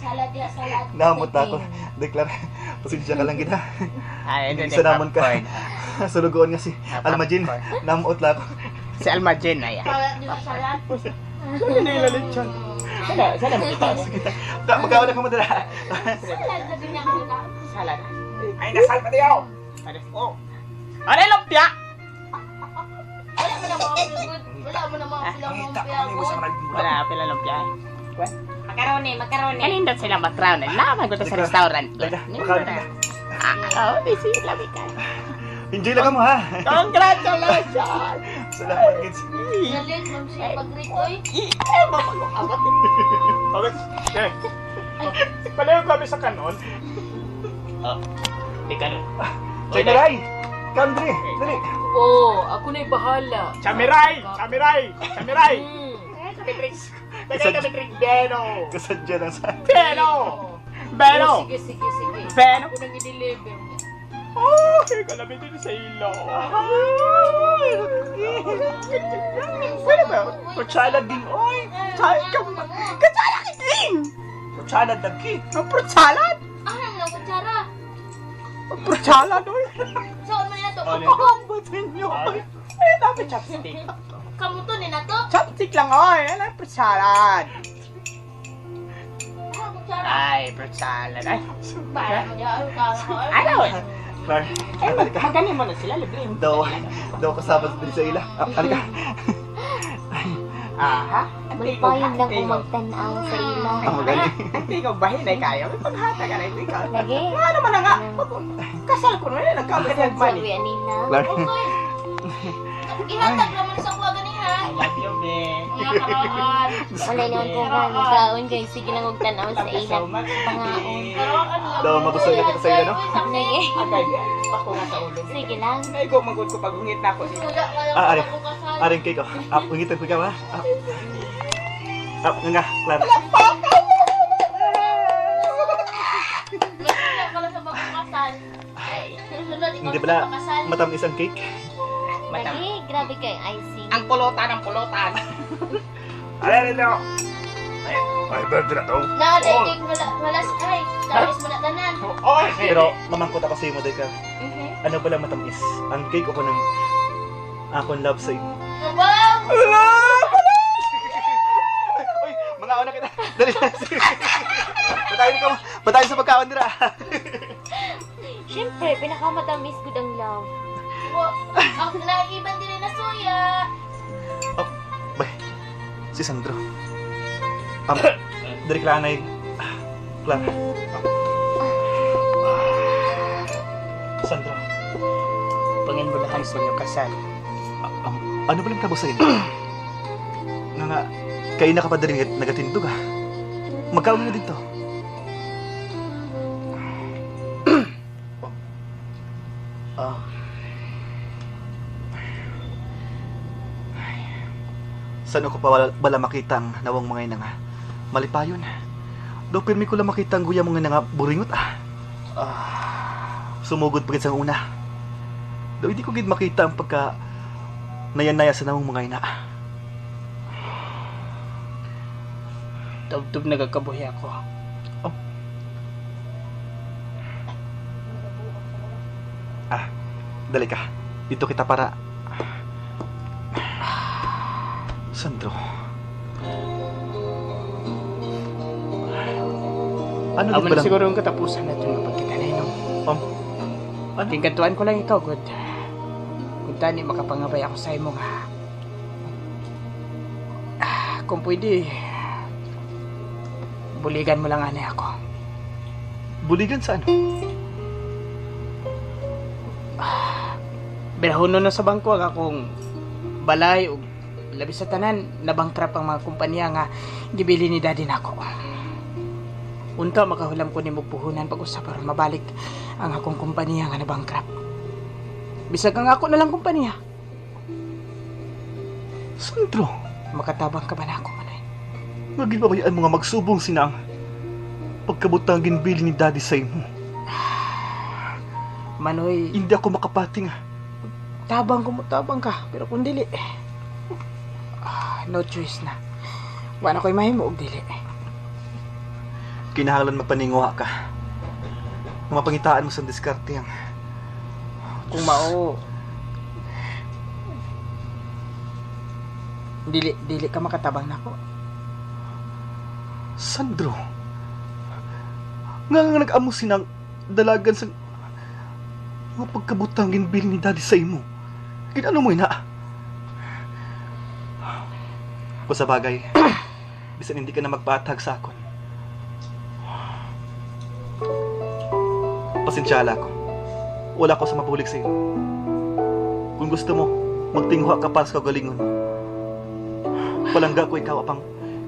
Salad ya, salad.
nahamot na ako. Deklar, pasensya ka lang gina.
Ay,
Hindi sa namon ka. Sulugoon nga si Almajin. Namot lang ako.
Si Almajin na yan.
Salad di ba salad?
Ano nila lechon? Sana mo kita.
Magkaon na ka mo dala.
Salad na din ako na.
Salad.
Ay, nasal pa diyo.
Oh. Ano yung lumpia?
Wala mo na mga pilagod. Wala mo na mga
Nakita ko ni
pilagod.
mo sa nagmura.
Wala pila lumpia.
Macaroni, macaroni.
Kanindot silang background. Laman ko to sa restaurant.
Teka, makaon na.
Oo, di sila ka.
Enjoy lang ka mo ha.
Congratulations!
Salamat kids.
Galit, ma'am siya pag-ritoy.
Okay. Palayo kami sa kanon. Oh, di kanon.
Chamiray! Come dali! Dali!
Oh, ako na'y bahala.
Chamiray! Chamiray! Chamiray! Kamitrig!
Isa-
Kamitrig! Beno!
Kasadya lang sa...
Beno! Beno!
Oh, sige, sige, sige.
Beno!
Ako nang i-deliver niya.
Oh, kalami din sa ilo. Pwede ba?
Kutsala din, oy!
Salad ka ba? Kasalad ka din!
Kutsala dagki!
Ang fruit salad?
Ah, ano na kutsara?
Ang fruit salad, oy!
Saan mo na to?
Ano
Ang batin nyo, oy! Eh, dapat chopstick.
Kamuto ni na to?
Chopstick lang, oy! Ano yung fruit salad?
Ah, kutsara.
Ay, fruit salad. Ay,
Para mo niya,
ano?
Clar,
Eh,
halika.
maganin mo na sila, libre mo.
Daw kasama din sa ila. Halika.
Aha.
Magpayon lang kung magtanaw sa ilaw.
Magaling.
Hindi ko bahin ay kaya. May paghata ka na ito ikaw.
Lagi.
Ano man na nga? Kasal ko na yun. Nagkabagay money.
Sabi nila.
Clar.
Okay. Ihatag naman sa kuha ganiha.
I love you, Ben.
Mga karoon. Wala naman ko nga. Magkaon kayo. Sige lang magtanaw sa
Thank you so
ilaw.
much.
Pangaon.
Daw mabusog na kita sa ila, no?
Lagi.
Agay, ako nga sa ulo.
Sige lang.
May go magod ko pag hungit na ako.
Ari. Aring cake, oh. Ungitan ko ikaw, ha? Nga, Clar. Hindi pala matamis ang cake.
Lagi. Grabe kayo icing.
Ang pulutan, ang pulutan.
Ay, dito. Ay, birthday na to.
Nadaigig malas ay. Tapos mo na tanan.
Oh,
Pero mamangkot ako sa iyo, Modeka. Ano pala matamis? Ang cake o ng akong love sa iyo.
Wow!
Uy, mga una kita. Dali na. Patayin sa pagkaon nila.
Siyempre, pinakamatamis ko ang love. Ang naiban din na suya.
Bay, si Sandro. Dari Klanay. Klan. Sandro.
Panginbulahan sa inyo kasal.
Ano ba lang tabo sa inyo? Nga, kayo na kapadaring at nagatindog ha. Magkaon na dito. Saan ako pa bala makita ang nawang mga nga malipayon? Do pirmi ko lang makita ang guya mga nga buringot Sumugod pa gid sa una. Do hindi ko gid makita ang pagka nayanaya sa nawang mga ina.
Tubtub nagakabuhi ako.
Dali ka. Dito kita para... Sandro. Ano
Amo
gid ba
na
lang?
siguro ang katapusan na itong pagkita na inom.
Ano?
Tingkatuan ko lang ikaw, good. Kung tani, makapangabay ako sa imo nga. Kung pwede, buligan mo lang anay ako.
Buligan sa ano?
Birahono na sa bangko ang akong balay o labi sa tanan, nabangkrap ang mga kumpanya nga gibili ni daddy nako. Unta makahulam ko ni puhunan pag-usap para mabalik ang akong kumpanya nga nabangkrap. Bisag ang ako na lang kumpanya.
Sandro,
Makatabang ka ba na ako, manay?
nagibabayaan mo nga magsubong sinang pagkabutang ginbili ni daddy sa imo.
Manoy,
Hindi ako makapating.
tabang ka, pero kung dili, no choice na. Wala ko'y mahimo og dili.
Kinahanglan magpaninguha ka. Mapangitaan mo sa diskarte ang...
Kung mao, dili ka makatabang nako.
Sandro, nga nag-amo sinang dalagan sa mga pagkabutang ginbili ni daddy sa imo. Ginano mo ina? Kung sa bagay, bisan hindi ka na magpatag sa akon. Pasensyala ko. Wala ko sa mapulik sa iyo. Kung gusto mo, magtingwa ka para sa kagalingon mo. Palangga ko ikaw apang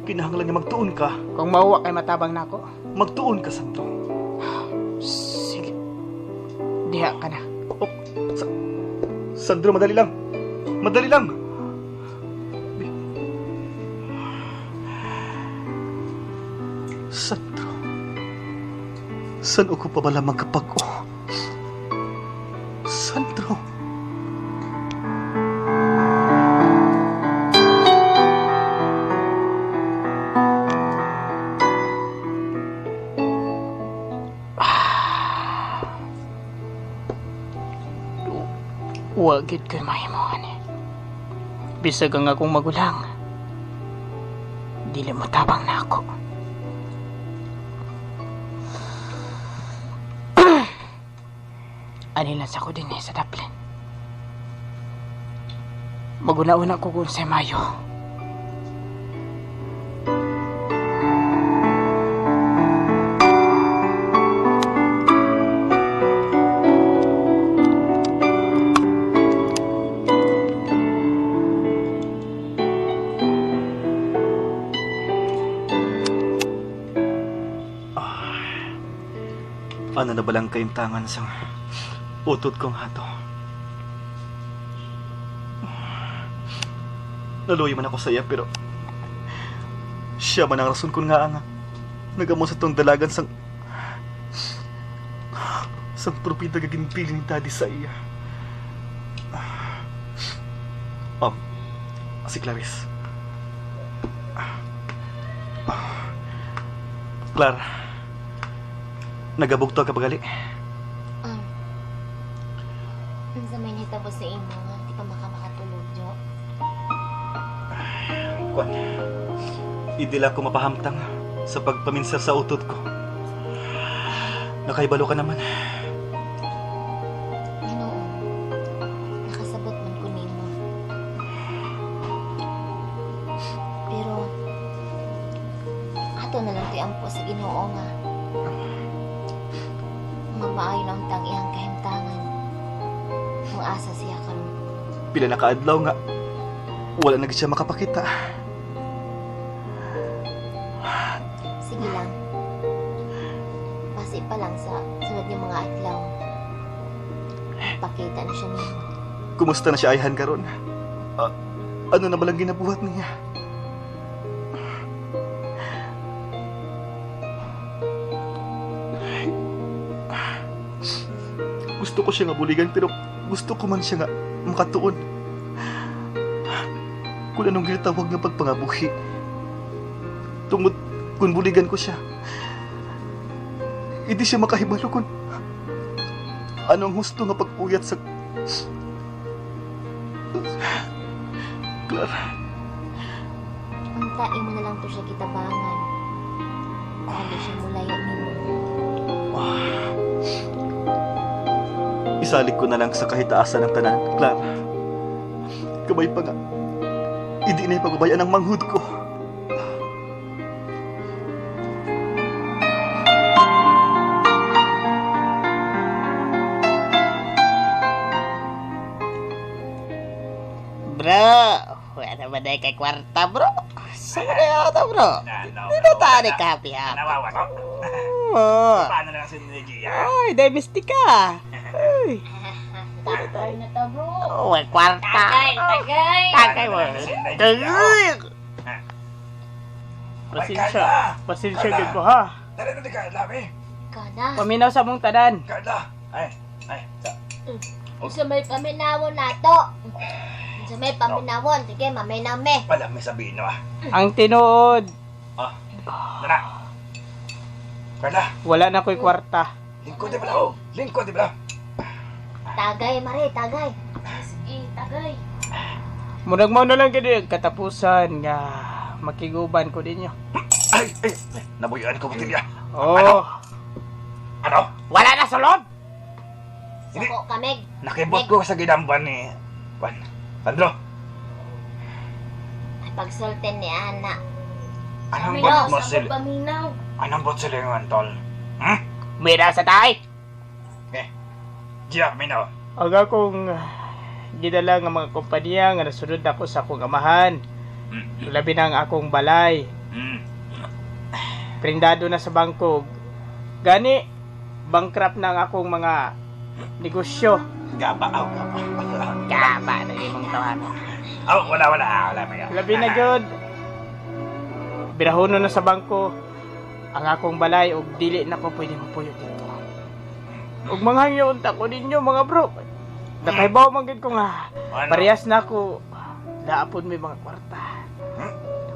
kinahanglan nga magtuon ka.
Kung mauwa kay matabang nako,
Magtuon ka, Sandro.
sige. Diha ka na.
Sandro, madali lang. Madali lang. Sandro. Saan ako pa bala magkapag-o? Sandro.
Wagid kay mahimuan eh. Bisag ang akong magulang. Dili mo tabang na ako. Anilas ako din sa Dublin. Maguna-una ko kung sa Mayo.
Ano na balang kaimtangan sa utot kong hato? Naluoy man ako sa iya pero siya man ang rason ko nga ang nagamo sa tong dalagan sang propita gaginpili ni daddy sa iya. Si Clarice. Clara, nagabugto ka bagali.
Sa may nitabo sa imo nga, di ka makatulog, Jo.
Kwan, idila ko mapahamtang sa pagpaminsar sa utot ko. Nakaibalo ka naman.
Ginoo, nakasabot man ko nimo. Pero, ato na lang tiampo sa Ginoo nga. Magmaayon ang tangihang kahimtangan. Kung asa siya karon.
Pila nakaadlaw nga, wala na gid siya makapakita.
Sige lang. Basi pa lang sa sunod ng mga adlaw. Pakita na siya nimo.
Kumusta na siya ayhan karon? Ano na balang ginabuhat niya? Gusto ko siya nga buligan, pero gusto ko man siya nga makatuon. Kung anong ginatawag nga pagpangabuhi. Tungod kung buligan ko siya, hindi siya makahibalo kung ano ang husto nga pag-uyat sa... Clara,
Untain mo na lang to siya kitabangan. Dali siya mulayan nimo.
isalik ko na lang sa kahitaasan ng tanan, Clara. Kamay pa nga, hindi na ipagbabayan ang manghud ko.
Bro, wala naman na kay kwarta, bro. Saan na yata, bro? Dito tayo ni Kapi, ha?
Nawawa ko.
Oo.
Paano na lang si Negi, ha?
Ay, domestic ka. Ay,
Tagay na to, bro.
may kwarta.
Tagay.
Tagay mo. Tagay.
Pasensya.
Pasensya gid mo, ha?
Dali na di Carla, eh.
Kana.
Paminaw sa mong tanan.
Carla. Ay.
Sa may paminawon nato. Sa may paminawon. Sige, maminaw me.
Wala may sabihin, no, ah.
Ang tinuod,
Dala. Carla.
wala na ko'y kwarta.
Lingkod di ba, oh? Lingkod di ba?
Tagay, Mare. Tagay. Sige, tagay.
Murag mo na lang gid katapusan nga makiguban ko ninyo.
Ay. Nabuyaan ko butilya.
Oh,
Ano?
wala na sulod.
Hindi.
Sako kamig.
Nakibot ko sa ginamban ni... Juan. Sandro.
Ay, pagsultin ni Ana.
Anong
Paminaw,
bot mo
sa
sila?
paminaw.
Anong bot sila yung tol?
Mira sa tay.
Giyak, minaw.
Aga kong gidala nga mga kompanya nga nasunod ako sa akong amahan. Labi na ang akong balay. Prindado na sa bangko. Gani, bankrupt na ang akong mga negosyo.
Gaba.
Gaba na imong tawanan.
Wala. Maya.
Labi na gyud. Birahono na sa bangko ang akong balay ug dili na ko pwede mapuyo dito. Ug manghangyo unta ko ninyo mga bro. Nakaibaw man gid ko nga parehas na ako daapon may mga kwarta.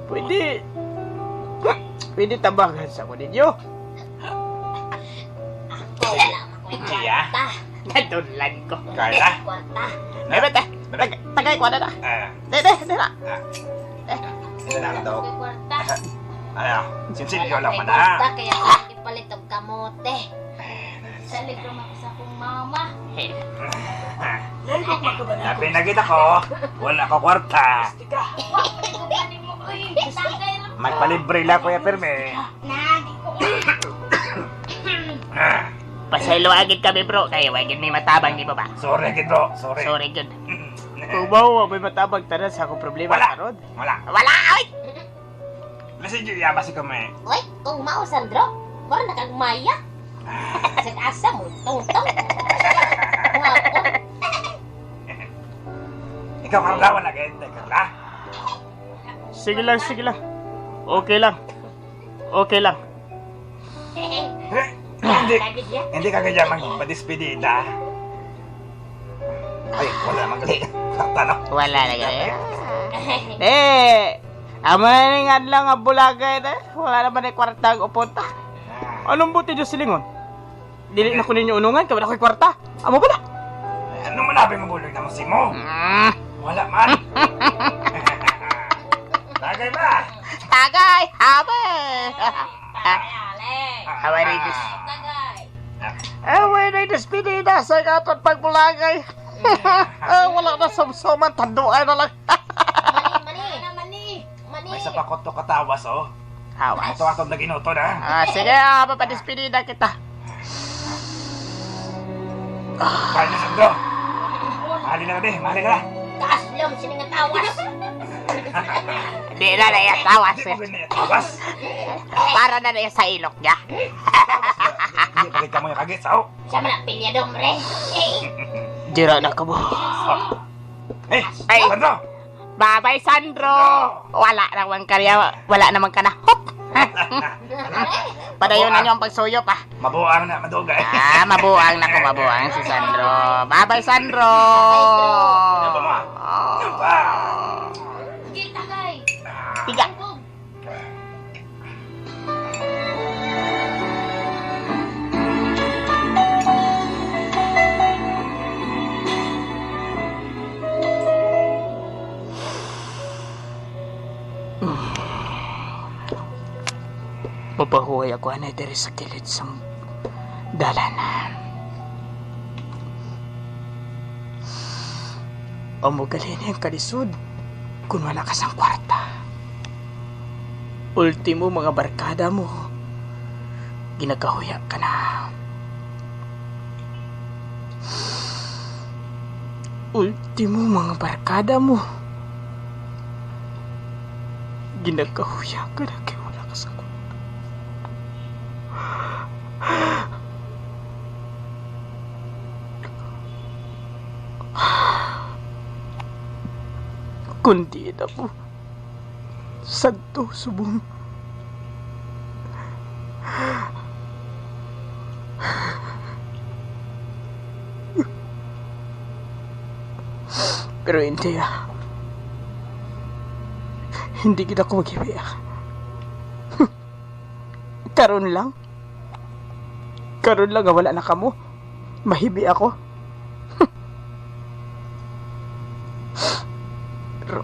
Pwede tabagan sa ko ninyo.
Wala mo ko'y
Gia?
kwarta.
Nadulan ko.
Carla.
Kwarta.
Ay bata. Tagay ko na. Dede.
Ito na daw.
Ko'y kwarta.
Ano? Sinsilyo lang man,
Kwarta,
ha?
kaya ako ipalit og kamote. Sa libro mo sa akong mama.
Sabi na kita ko, wala ko kwarta.
Kubanin mo, uy. Tagay lang.
Magpalibre lang, Kuya Perme.
Nagi ko.
Pasaylo agad kami bro. Kaya wagin may matabang di ba ba?
Sorry, Gidro. Sorry.
Sorry gud. Kubaw may matabang tanan sa akong problema
Wala.
karon.
Wala.
Oy.
Lasing yung yaba si kami.
Uy, kung mao, Sandro. Mara nakagmaya. Asa mo, tong-tong. Wapo.
Ikaw Carla, wala ganda, Carla.
Sige lang. Okay lang.
Hindi ka kaya magpadispedida. Ay, wala magali. Tanong.
Wala na gaya. Ama nga lang ang bulagay na. Wala naman ay kwarta ang upunta. Anong buti Diyos silingon? Dili na ko ninyo unungan, kawala ko'y kwarta. Amo ba na?
Ano manabing mabuloy na mo si mo? Wala man. Tagay ba?
Tagay! Habe! Haway na itis. Haway na itis pinina sa katon pagbulagay. Wala na samsoman, tanduay na lang.
Mani.
May sa pakot to katawas, oh.
Hawas.
Ito atong naginuto na.
Sige, papadispedida kita.
Kaya na, Sandro. Mahali na na.
Kaaslom, sininga tawas.
Di na na yung tawas.
Hindi mo ganyan tawas.
Para na na sa ilok niya.
Hindi pa kita mo yung kagit, sao?
Siya man ang pilyadong, re.
Dira na ka mo.
Eh,
Ay.
Sandro.
Bye-bye, Sandro. Wala naman ka na. Hop! Padayon na niyo ang pagsuyop ah.
Mabuang na, madugay.
Mabuang na ko, mabuang si Sandro. Bye-bye, Sandro.
Ano ba mo? Ano ba?
Sige, tagay.
Tiga. Mapahuway ako na diri sa kilid sa dalan. O mo galini ang kalisod kung wala ka sang kwarta. Ultimo mga barkada mo, ginagahuya ka na. Ultimo mga barkada mo, ginagahuya ka na kaya wala ka sang kwarta. Kundi na po Santo subong pero hindi hindi kita ko maghibiyak. Karon lang wala na kamo, mahibi ako. Pero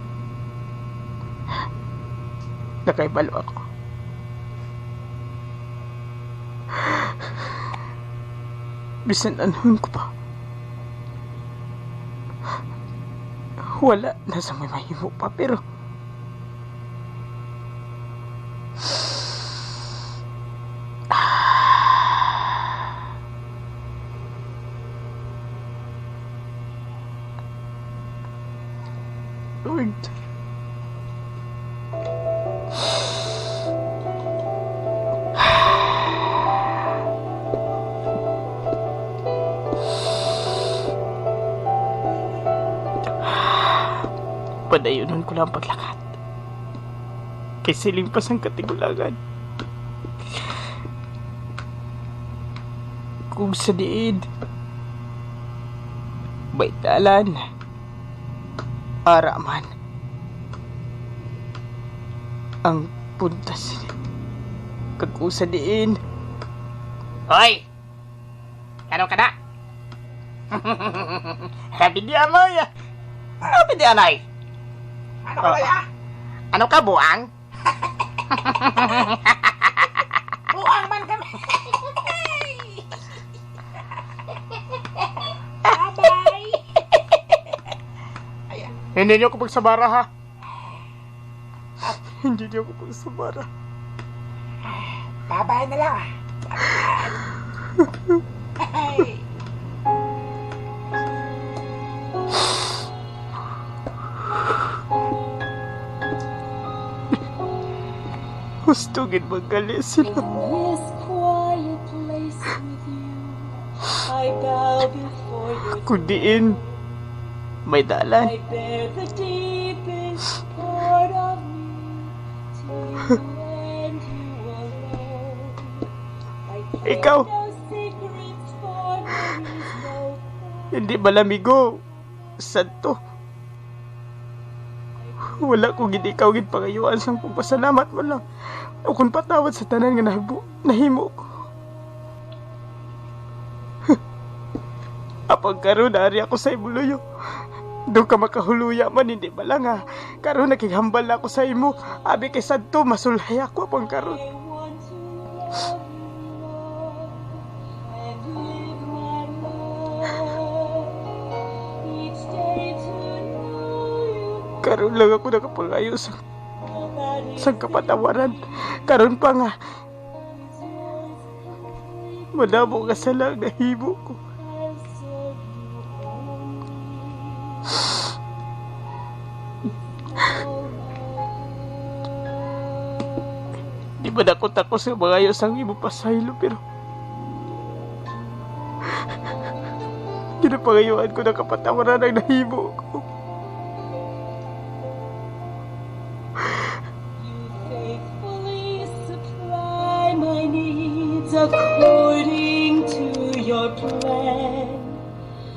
nakaibalo ako. Bisan anuhin ko pa, wala na sa may mahimo pa, pero Lord, padayunan ko lang paglakad kay siling pas ang katigulagan. Kung sa diid baitalan araman ang puntas kagusa diin. Hoy! Ano ka na? Happy di amoy! Happy di anay!
Ano ka kaya?
Ano ka, buang?
Buang man kami. Bye-bye.
Hindi niyo ko pagsabara, ha? Hindi niyo ko pagsabara.
Bye-bye na lang. Bye.
Hustugin magaling sila.
This quiet place with you, I bow before your
Kung diin, may dalan.
I bear the deepest part of me to you and you alone. I keep
Ikaw.
no secrets, for there is no
Hindi malamigo. Santo. Wala ko gid ikaw gid pangayuan sang pagpasalamat mo lang. O kung patawad sa tanan nga nahimo ko. Apag karon ari ako sa imuloyo. Doon ka makahuluya man, hindi ba lang ha? Karon nakighambal na ako sa imo. Abi kay Santo, masulhay ako apang karon.
I want to love you, Lord, and live my life each day to know you
Karon lang ako nakapangayo sa
more than
kapatawaran. Karon pa nga, madamo ka sa lang nahimo ko.
I serve you only.
Di ba nakot ako sa mga ayos ang imo pasaylo, pero ginapangayuan ko na kapatawaran ang nahimo ko.
You faithfully is according to your plan.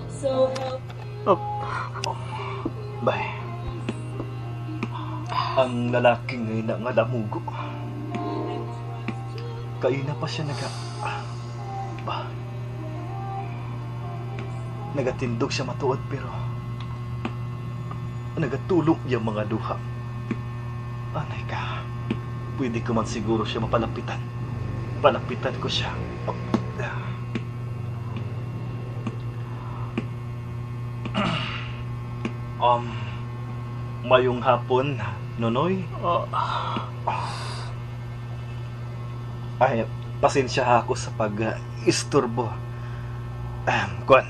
So help
Bay, ang lalaking ngayon na nga damugo. Kaina pa siya nagatindog siya matuod pero nagatulong yung mga duha. Anay ka, pwede ko man siguro siya mapalapitan. Palapitan ko siya. Mayong hapon, Nonoy. Ay, pasensya ako sa pag-isturbo. Kuan,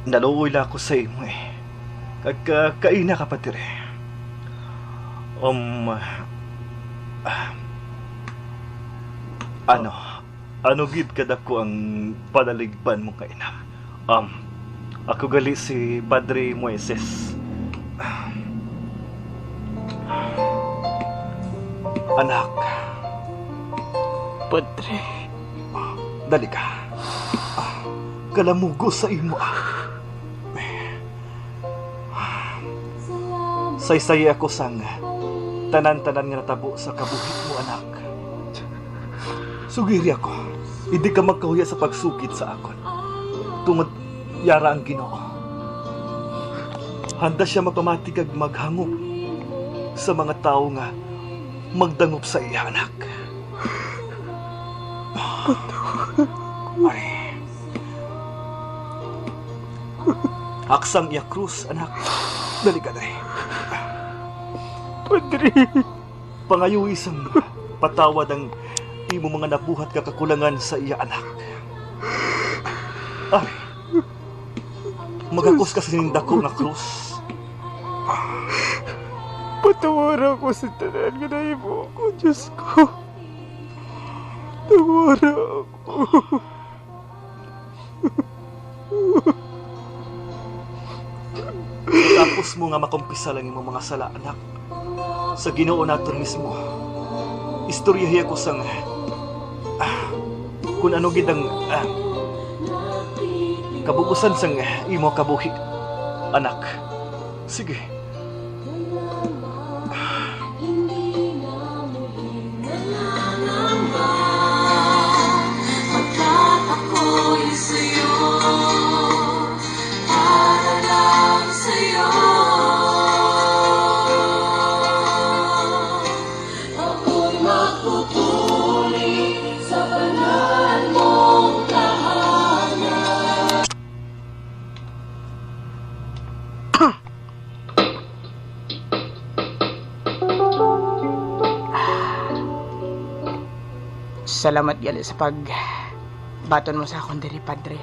naluoy lang ako sa imo eh. Kaina ka pati rin. Ano gid kada ko ang panaligban mo kaina? Ako gali si Padre Moises. Anak.
Padre.
Dali ka. Kalamugo sa imo. Saysay ako sang tanan-tanan nga natabo sa kabuhit mo, anak. Sugiri ako, hindi ka magkahuya sa pagsugid sa akon. Tungod yara ang Ginoo. Handa siya magpamatig ag maghangop sa mga tao nga magdangop sa iya, anak. Ay. Aksang iya krus, anak. Dali ka na.
Padre.
Pangayo isang patawad ang imo mga nabuhat kakakulangan sa iya, anak. Ay. Magakos ka sa nindako nga krus.
Patawara ko sa tanan nga nahimo ko, Diyos ko. Tawara ako.
Tapos mo nga makumpisa lang imo mga sala, anak. Sa Ginoo naton mismo. Istoryahiya ko sang kung ano gid ang kabubusan sang imo kabuhi, anak. Sige.
Salamat gali sa baton mo sa akong diri, Padre.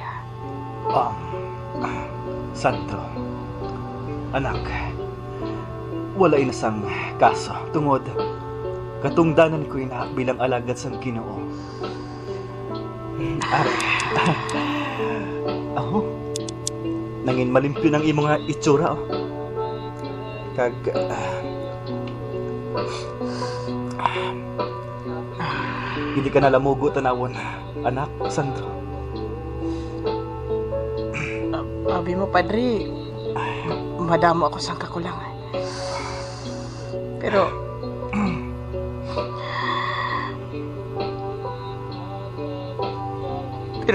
Sandro, anak, wala inasang kaso tungod katungdanan ko ina bilang alagad sang Ginoo. Ako, nangin malimpyo ng imong nga itsura, kag hindi ka nalamugo tanawon, anak, Sandro.
Abi mo, Padre, madamo ako sa kakulangan. Pero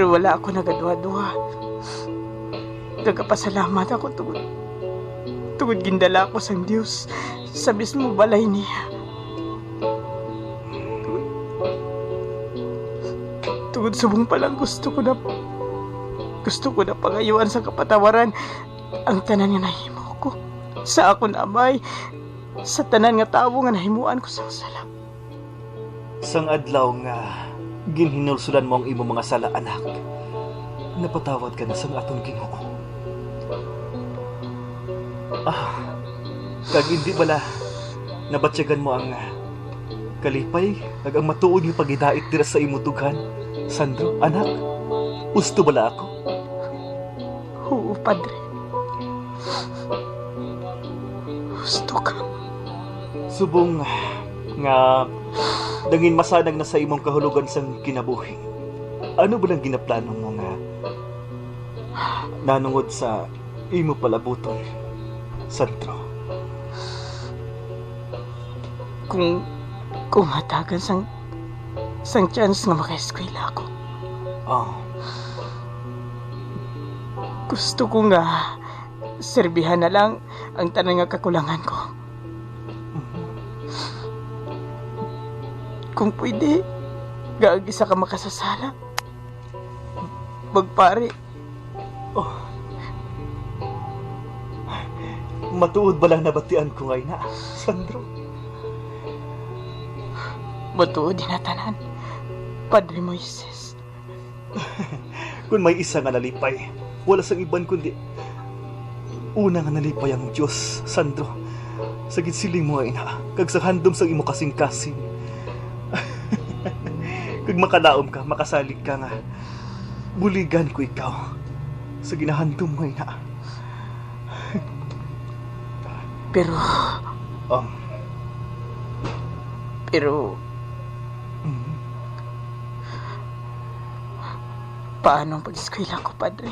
wala ako nagaduha-duha. Nagapasalamat ako tungod gindala ako sang Dios sa mismo balay niya. Tungod subong pa lang gusto ko na pangayuan sa kapatawaran ang tanan nga nahimo ko sa akon amay, sa tanan nga tawo nga nahimuan ko sa sala.
Sang adlaw nga ginhinulsulan mo ang imo mga sala, anak, napatawad ka na sa atong Ginoo. Kag hindi bala nabatsyagan mo ang kalipay kag ang matuod nga pagidait dira sa imo dughan, Sandro, anak. Gusto bala ako?
Oo, Padre. Gusto ka.
Subong nga dangin masanag na sa imong kahulugan sang kinabuhi. Ano ba lang ginaplano mo nga nanungod sa imo palabuton, Sandro?
Kung hatagan sang chance nga maka-eskwela ako.
Oh,
Gusto ko nga serbihan na lang ang tanang nga kakulangan ko. Kung pwede, gaag-isa ka makasasala. Magpare,
matuod ba lang nabatian ko ngayon na, Sandro?
matuod dinatanan. Padre Moises.
Kung may isa nga nalipay, wala sang iban kundi una nga nalipay ang Diyos, Sandro. Sa gitsiling mo ay na, kag sa handom sa imo kasing-kasing. Kag makalaom ka, makasalig ka nga, buligan ko ikaw sa ginahandom mo ay na.
Pero,
Um,
pero,
mm,
paano ang pag-eskwela ko, Padre?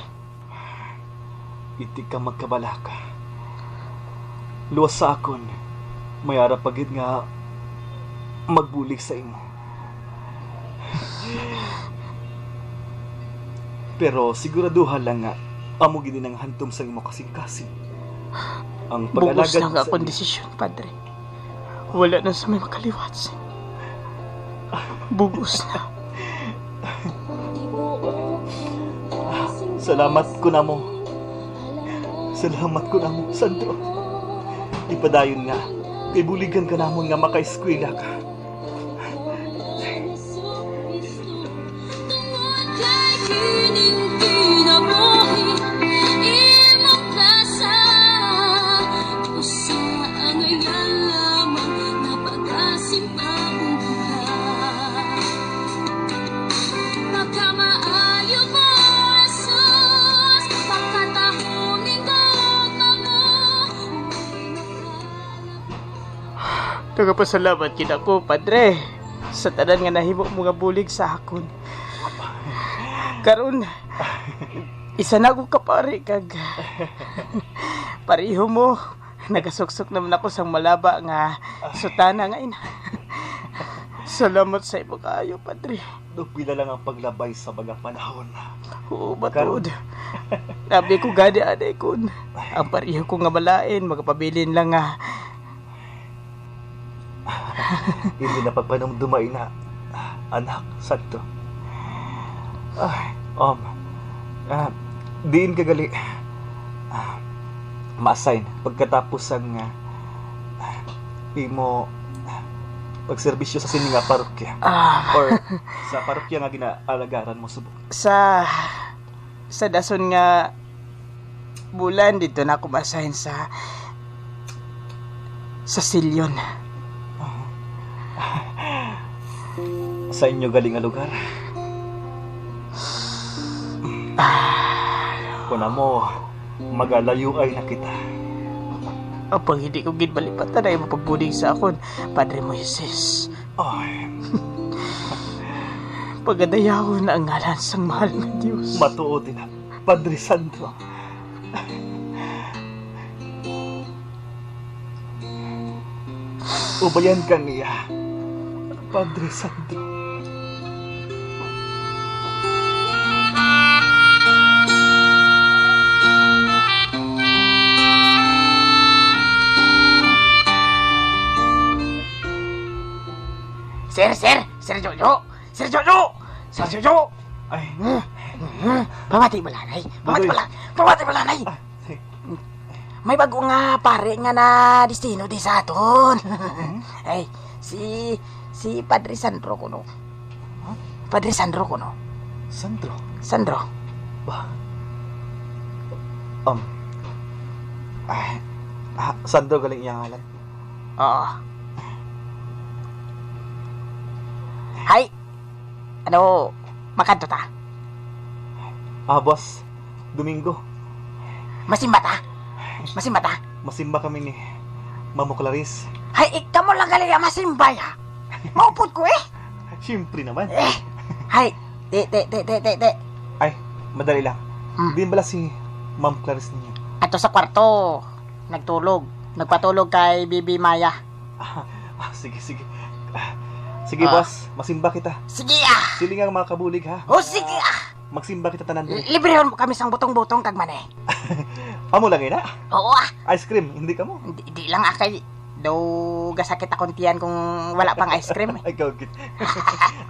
Itig ka magkabalaka. Luwas sa akon, mayara pagid nga magbulig sa imo. Pero siguraduhan lang nga, amo gid ang hantom sa imo kasing-kasing. Ang
Bugos
pag-alagad
na nga akong desisyon, Padre. Wala na sa may makaliwat. Bugos na.
Salamat ko na mo. Salamat ko na mo, Sandro. Ipadayon nga, kay buligan ka namon nga maka-eskwela ka.
Kay kining kinabuhi imong kasa usa ang ngayon lamang napagasimpang kita pagkamaayo mo Jesus pagkatahuning gota mo
Tagapasalamat kita po, Padre, sa tanan nga nahimo mo nga bulig sa akon. Karon, isa na ko kapari kag pareho mo. Nagasuksok naman ako sang malaba nga sutana nga ina. Salamat sa imo kaayo, Padre.
Pila lang ang paglabay sa mga panahon.
Oo, matod. Sabi ko gadi aday kun. Ang pareho ko nga malain, magpabilin lang nga.
Hindi na pagpanumdumay na, anak, Santo. Ay, diin ka gali. Ma-assign pagkatapos ang imo pagserbisyo sa sini nga parokya. Or sa parokya nga ginaalagaran mo subok.
Sa dason nga bulan dito na ako ma-assign sa Silyon.
Sa inyo galing nga lugar. Kuna mo, magalayo ay na kita.
Apang hindi ko ginbalipatan ay mapagbulig sa akon, Padre Moises.
Ay,
Pagadayaw na ang ngalan sang mahal ng Diyos.
matuod din na, Padre Sandro. Ubayan ka niya, Padre Sandro.
Sir Jojo! Sir Jojo! Sir Jojo!
Ay,
Pamati balanay! Pamati balanay!
ay,
May bago nga pare nga na destino di sa aton. Ay, si Padre Sandro kuno. Padre Sandro kuno.
Sandro.
Sandro.
Ba? Sandro galing iyang ngalan.
Oo. Hay. Ano, makanto ta?
Boss, Domingo.
Masimba ta?
Masimba kami ni Mamo Clarice.
Hay, ikaw mo lang galing masimba ya. Maupod ko eh.
Siyempre naman.
Hay, Te.
Ay, madali lang.
Hmm.
Di bala si Ma'am Clarice ninyo?
Ato sa kwarto. Nagtulog. Nagpatulog kay Bibi Maya.
Sige. Sige, boss. Masimba kita.
Sige ah.
Siling ang mga kabulig, ha?
O sige ah.
Magsimba kita tanan din.
Librehon mo kami sang butong-butong kag maneh.
Amo lang na.
Oo ah.
Ice cream, hindi ka mo.
Di lang akay. Daw gasakit akong tiyan kung wala pang ice cream.
Ay, gawagit.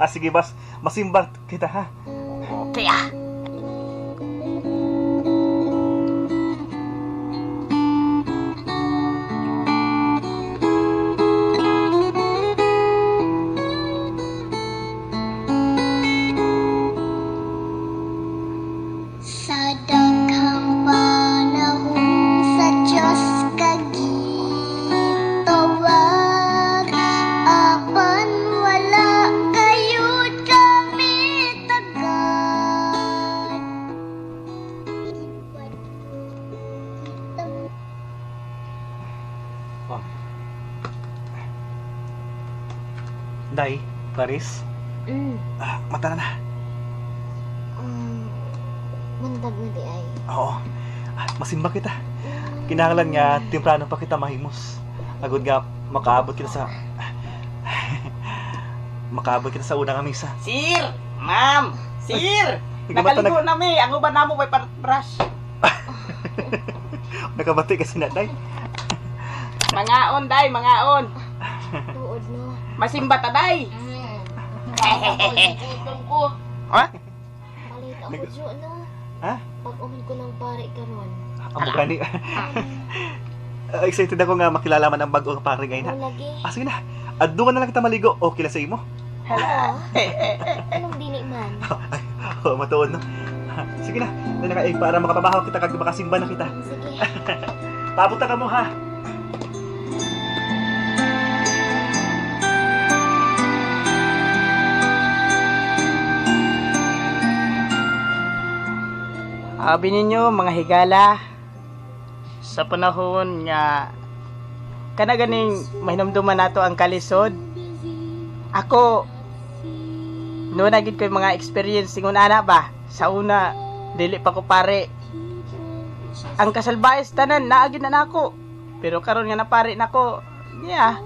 Sige, boss. Masimba kita, ha?
Okay ah.
Sa daghang panahon sa Diyos kagitawag, apan wala kayod kami tagad.
Day, Clarice. Mata na.
Mandag na di ay.
Oo. Masimba kita. Kinahanglan nga, temprano pa kita mahimos. Agad nga, makaabot kita sa... makaabot kita sa unang misa.
Sir! Ma'am! Sir!
Gamata
Nakaligo na mi. Ang uban namo may brush.
Nakabati kasi na, Day.
Mangaon, day. Mangaon.
Tuod no.
Masimba ta, day.
Gutom ko.
Ha?
Palit ako Jo no.
Ha?
Pag-uman ko ng pare karon.
Ang gani. Excited ako nga makilala man ang bago pare ngayon, ha?
Ano lagi?
Sige na. Adungan na lang kita maligo. Okay lang sa imo?
Oo. Anong dini man?
Oo, matuon, no? Sige na. Para makapabahaw kita kag makasimba na kita.
Sige.
Papunta ka mo, ha?
Abi ninyo mga higala sa panahon nga kana ganing mahinumduman nato ang kalisod. Ako no nagid ko mga experience singon ana ba sa una dili pa ko pare. Ang kasalbayes tanan naagid na nako. Pero karon nga napare nako. Yeah.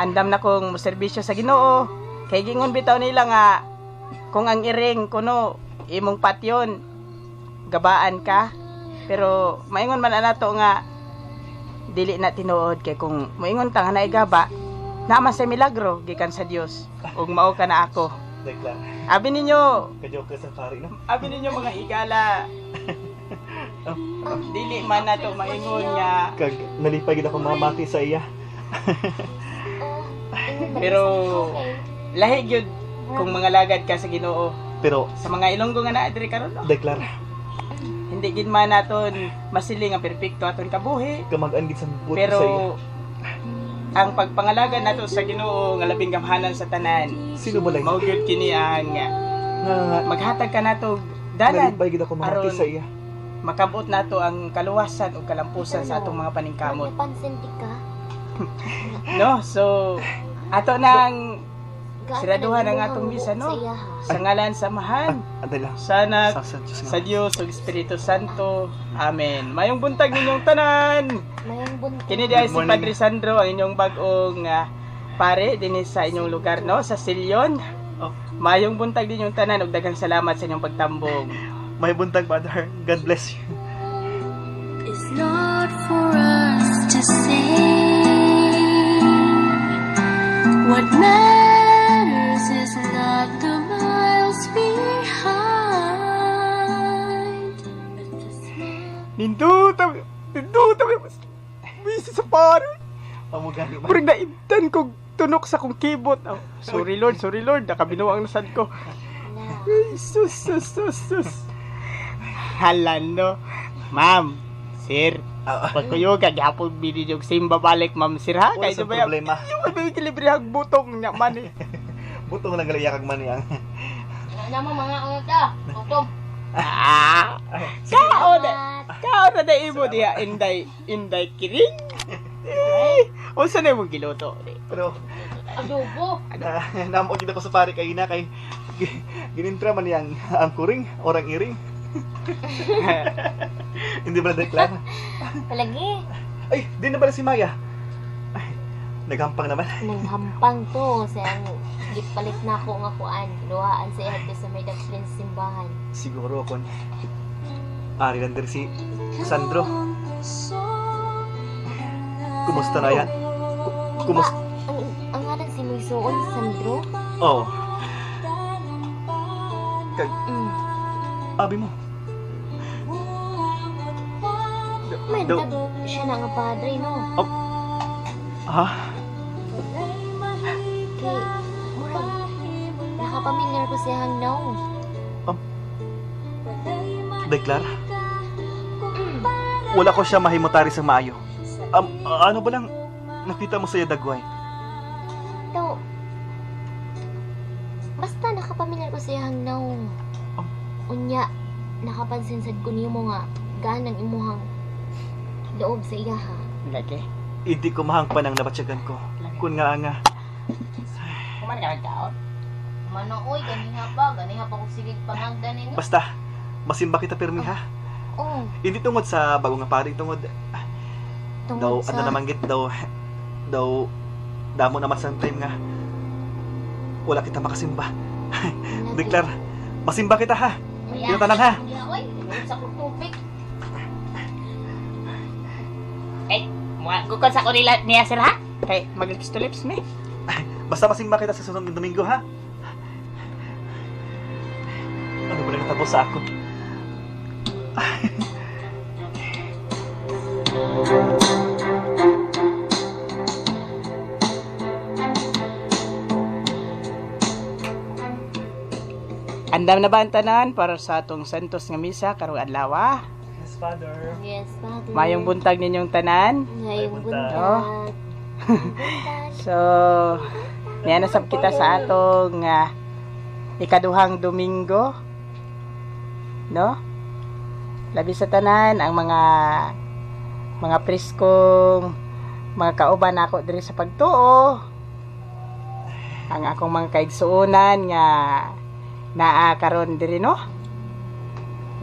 Andam na kong serbisyo sa Ginoo. Kay gingon bitaw nila nga kung ang iring kuno imong patyon gabaan ka, pero maingon man nato nga dili na tinuod kay kung moingon ka nga naigaba naman sa milagro gikan sa Dios ug mao ka na ako.
Dekla.
Abi ninyo,
Ka-joke sa pare, no?
abi ninyo mga higala. Dili man nato maingon nga
Kag nalipay gid ako mamati sa iya.
pero lahi gyud kung mga lagad ka sa Ginoo
Pero,
sa mga Ilonggo nga naa diri karon no?
deklara.
Hindi gid man naton masiling ang perpekto aton kabuhi.
Kamagaan gid sa buot sa iya.
Pero ang pagpangalaga nato sa Ginoo nga labing gamhanan sa tanan.
Sino ba lang?
Mao gyud kini ang
Nga,
maghatag ka nato dalan
nalipay gid ako mamati
aron
sa iya.
makabot nato ang kaluwasan ug kalampusan sa atong mga paningkamot.
Napansin di ka?
No? So ato nang siraduhan ang atong misa, no?
Sa iya, ha?
Sa ngalan samahan
Aday lang.
sa anak
Sa Diyos nga.
sa Dios ug Espiritu Santo. Amen. Mayong buntag ninyong tanan.
Mayang buntis.
Kini di ay si
Good morning.
Padre Sandro ang inyong bag-ong pare dinhi sa inyong lugar no sa Silyon.
Oh.
Mayong buntag din yung tanan ug daghang salamat sa inyong pagtambong.
May buntag, Father. God bless you.
It's not for us to say. What matters is not the miles behind, but the smile.
Ninduta busy sa pare.
Pamugani ba?
Murag naibtan kog tunok sa kong keyboard. Oh, sorry Lord, nakabinuang nasad ko. Ay, sus. Halan no. Ma'am, sir, pagkuyog gihapon video og simba balik ma'am sir ha
Wala
kay
sa
ba
problema.
yung may kilibrehag butong nya man eh.
Butong lang galayakag man yang.
Ano mo mga ka? Gutom.
Kaon na da imo diha inday kiring. Unsa na imong giluto?
Pero,
Adobo.
naamot gid ako sa pare kay ina kay Ginintra man yang ang kuring, orang iring. Hindi ba na-declare?
Palagi.
Ay, di na pala si Maya. Ay, naghampang naman.
Naghampang to sa ang gipalit na ako nga kuan. Luhaan sa ihap sa may dakplin sa simbahan.
Siguro kon ari lang din si Sandro. Kumusta na yan? Kumusta?
Ang nga si Moisoon, Sandro?
Oh,
Mm.
abi mo.
May
Daw-
tag siya na nga padre, no?
Ha?
Kay, murag, nakapamilyar ko siya hang now.
Declare? Wala ko siya mahimutari sa maayo. Ano ba lang nakita mo sa dagway?
Daw, basta nakapamilyar ko siya hang now. Unya, nakapansin sad ko niyo mo nga, gaan ang imuhang loob sa iya ha.
Lagi.
Hindi ko mahangpan ang nabatsyagan ko. Kun nga nga.
Kuman ka nagkaon. Mano, oy, ganiha pa ko sigig pangagdan ninyo.
Basta, masimba kita pirmi ha.
Oh,
Hindi tungod sa bago nga pari, tungod daw,
tungod sa...
ano naman git, daw, damo naman sa time nga. Wala kita makasimba. Declare, masimba kita ha. Dito tanang ha.
Oy, sa kutubig. Gukon sa kunila niya sir ha?
Kay mag-lips to lips me.
Basta masimba kita sa sunod ng Domingo ha. Ano ba lang natapos sa ako?
Andam na ba ang tanan para sa atong santos nga misa karong adlaw?
Yes, Father.
Yes, Father.
Mayong buntag ninyong tanan.
Ngayong
buntag.
buntag.
So, niyanasab kita sa atong ikaduhang Domingo. No? Labi sa tanan ang mga preskong mga kauban ako diri sa pagtuo. Ang akong mga kaigsuonan nga naa karon diri no.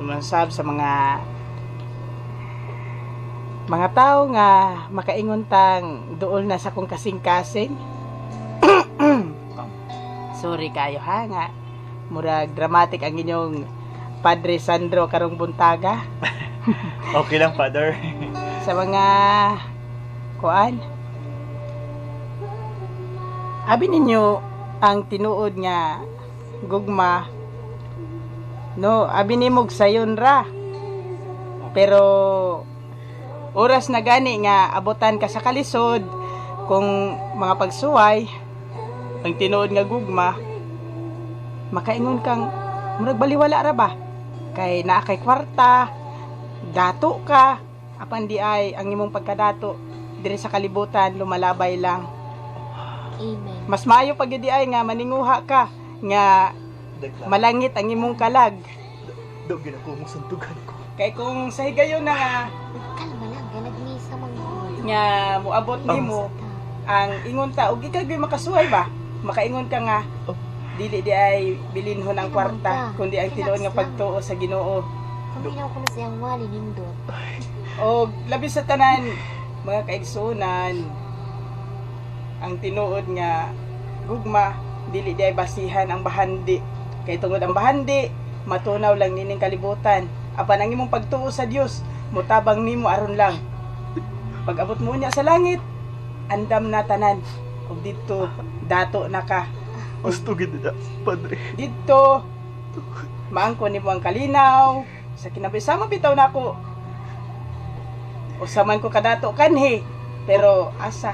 Umansab sa mga tao nga makaingon tang duol na sa kong kasing-kasing. Sorry kayo ha nga murag dramatic ang inyong Padre Sandro karong buntaga
Okay lang, Father.
sa mga kuan. Abi ninyo ang tinuod nga gugma no abi nimog sayon ra pero oras na gani nga abutan ka sa kalisod kung mga pagsuway ang tinuod nga gugma makaingon kang murag baliwala ra ba kay naa kay kwarta dato ka apan di ay ang imong pagkadato diri sa kalibutan lumalabay lang
Amen.
mas maayo pag di ay nga maninguha ka nga
Declare.
malangit ang imong kalag
Daw ginako mo suntugan ko.
kay kung sa higayon na nga
Kalma lang, ganag-misa man ko.
nga muabot nimo ang ingon ta ug ikaw gyud makasuway ba makaingon ka nga dili di ay bilinhon ang kwarta kundi ang tinuod nga pagtuo sa Ginoo
Kaminaw ko na siyang wali nindot.
o labi sa tanan mga kaigsunan ang tinuod nga gugma dili di ay basihan ang bahandi kay tungod ang bahandi matunaw lang nining kalibutan apan ang imong pagtuo sa Dios mutabang nimo aron lang pag abot mo niya sa langit andam na tanan ug didto dato na ka
Gusto gid na, Padre.
didto maangkon nimo ang kalinaw sa kinabisama bitaw nako usaman ko kadato kanhi pero asa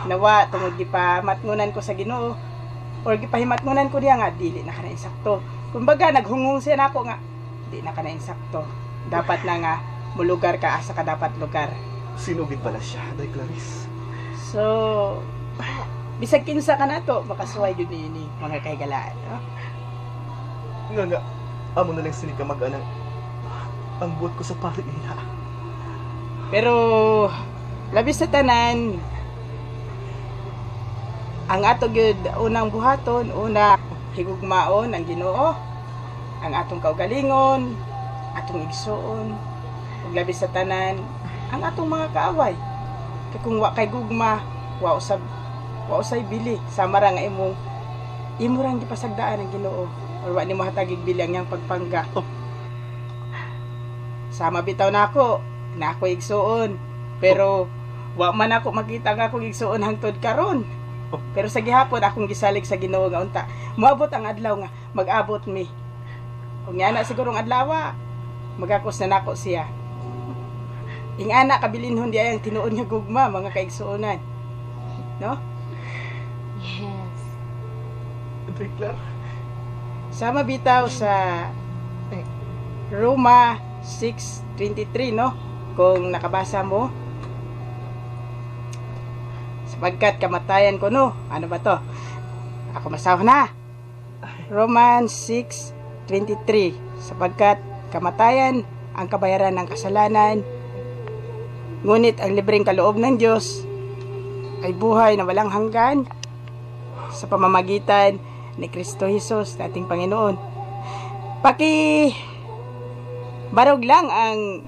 nawa tungod gipamatngunan ko sa Ginoo or gipahimatngunan ko diha nga dili na kana insakto kumbaga naghungong siya nako nga di na kana insakto dapat na nga mulugar ka asa ka dapat lugar
Sinugid pala siya, Day Clarice.
so bisag kinsa ka nato makasuway jud ni mga kaigalaan no?
Nga, amo na lang sinika mag-anang ang buot ko sa pari niya.
pero labis sa tanan ang ato gyud unang buhaton una higugmaon ang Ginoo, ang atong kaugalingon, atong igsuon, ug labi sa tanan ang atong mga kaaway. Kay kung wa kay gugma, wa usay bili sama ra nga imo rang gipasagdaan ang Ginoo or wa nimo hatagig bili ang iyang pagpangga. Sama bitaw nako na ako igsuon, pero wa man ako makita nga akong igsuon hangtod karon. Pero sa gihapon akong gisalig sa Ginoo nga unta moabot ang adlaw nga mag-abot mi. Ug nga na sigurong adlaw magakos na nako siya. Ing ana kabilinhon di ay ang tinuod nga gugma mga kaigsuonan. No?
Yes.
Declare.
Sama bitaw sa Roma 6:23, no? Kung nakabasa mo. Sapagkat kamatayan ko, no? Ano ba to? Ako masaw na. Romans 6:23. Sapagkat kamatayan ang kabayaran ng kasalanan, ngunit ang libreng kaloob ng Diyos ay buhay na walang hanggan sa pamamagitan ni Kristo Jesus, ating Panginoon. Barog lang ang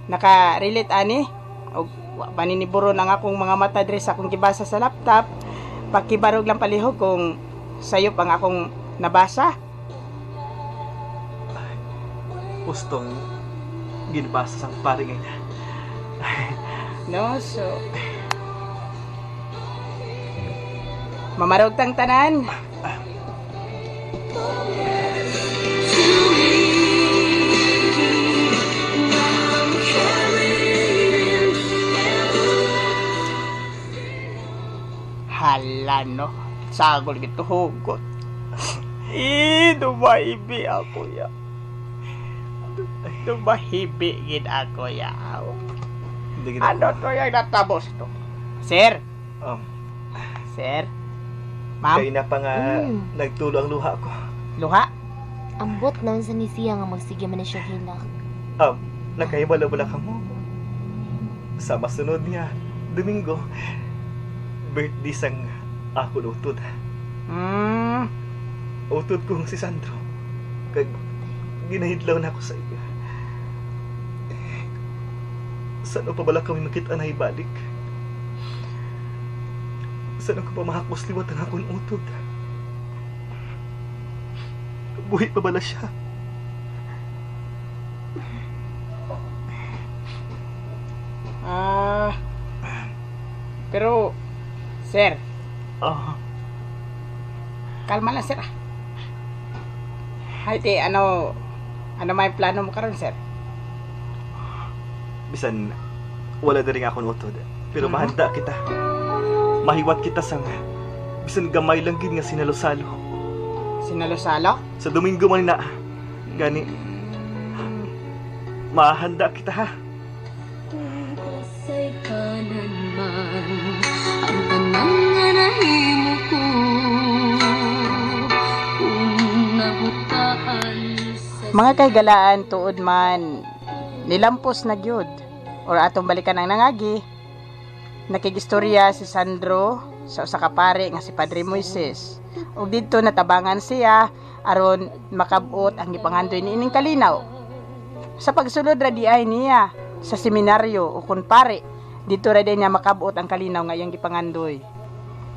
naka-relate ani o paniniburo ng akong mga mata diri sa akong gibasa sa laptop. Pakibarog lang palihog kung sayop ang akong nabasa.
Gustong ginbasa sang pare ngayon.
No, so mamarog tang tanan. Hala, no? Sagol gito hugot. Dumahibi ako ya. Dumahibi gid ako ya.
Hindi
Ano to yung natabos to? Sir? Sir? Ma'am?
Kaya na pa nga nagtulo ang luha ko.
Luha?
Ambot na sa ni siya nga magsige man na siya hilak.
Nakahibala-bala ka mo. Sa masunod niya, Domingo, birthday sang ako utod. Utod kong si Sandro. Kag ginahidlaw na ako sa iya. Saan pa bala kami makita na ibalik? Saan ko pa mahakos liwat ang akong utod? Buhi pa bala siya?
Pero, sir, kalma lang, sir. Haydi, ano may plano mo karon, sir?
Bisan, wala na rin akong utod. Pero mahanda kita. Mahiwat kita sang bisan gamay lang gid nga sinalo-salo.
Sinalo-salo?
Sa Domingo man na. Gani. Mahanda kita ha.
Say kanan man ang tanan nga nahimo ko kung nabutaan sa
Mga kaigalaan tuod man nilampos na gyud or atong balikan ang nangagi. Nakigistorya si Sandro sa usa ka pare nga si Padre Moises. Ug didto natabangan siya aron makabot ang gipangandoy niining kalinaw. Sa pagsulod ra di ay niya sa seminaryo o kun pare, dito ra din niya makabot ang kalinaw nga iyang gipangandoy.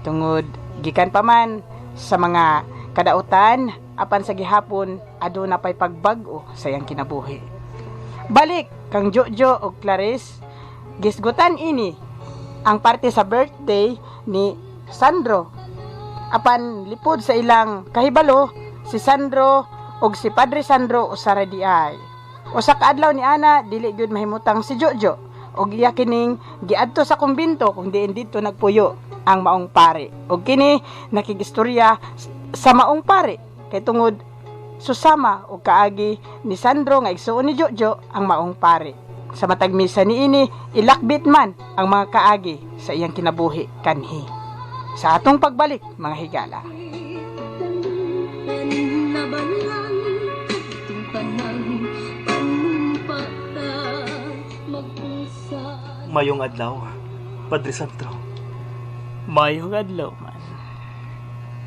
Tungod gikan pa man sa mga kadautan apan sa gihapon aduna pay pagbag-o sa iyang kinabuhi. Balik kang Jojo o Clarice, gisgutan ini ang parte sa birthday ni Sandro. Apan lipod sa ilang kahibalo, si Sandro og si Padre Sandro usara di ay. Usa ka adlaw ni ana dili gyud mahimutang si Jojo og iya kining giadto sa kumbento kung diin dito nagpuyo ang maong pare. Og kini nakigistorya sa maong pare kay tungod susama og kaagi ni Sandro nga igsuon ni Jojo ang maong pare. Sa matag misa niini ilakbit man ang mga kaagi sa iyang kinabuhi kanhi. Sa atong pagbalik mga higala.
nabalang itong tanang panumpatan mag-usa.
Mayong adlaw, Padre Sandro.
Mayong adlaw man.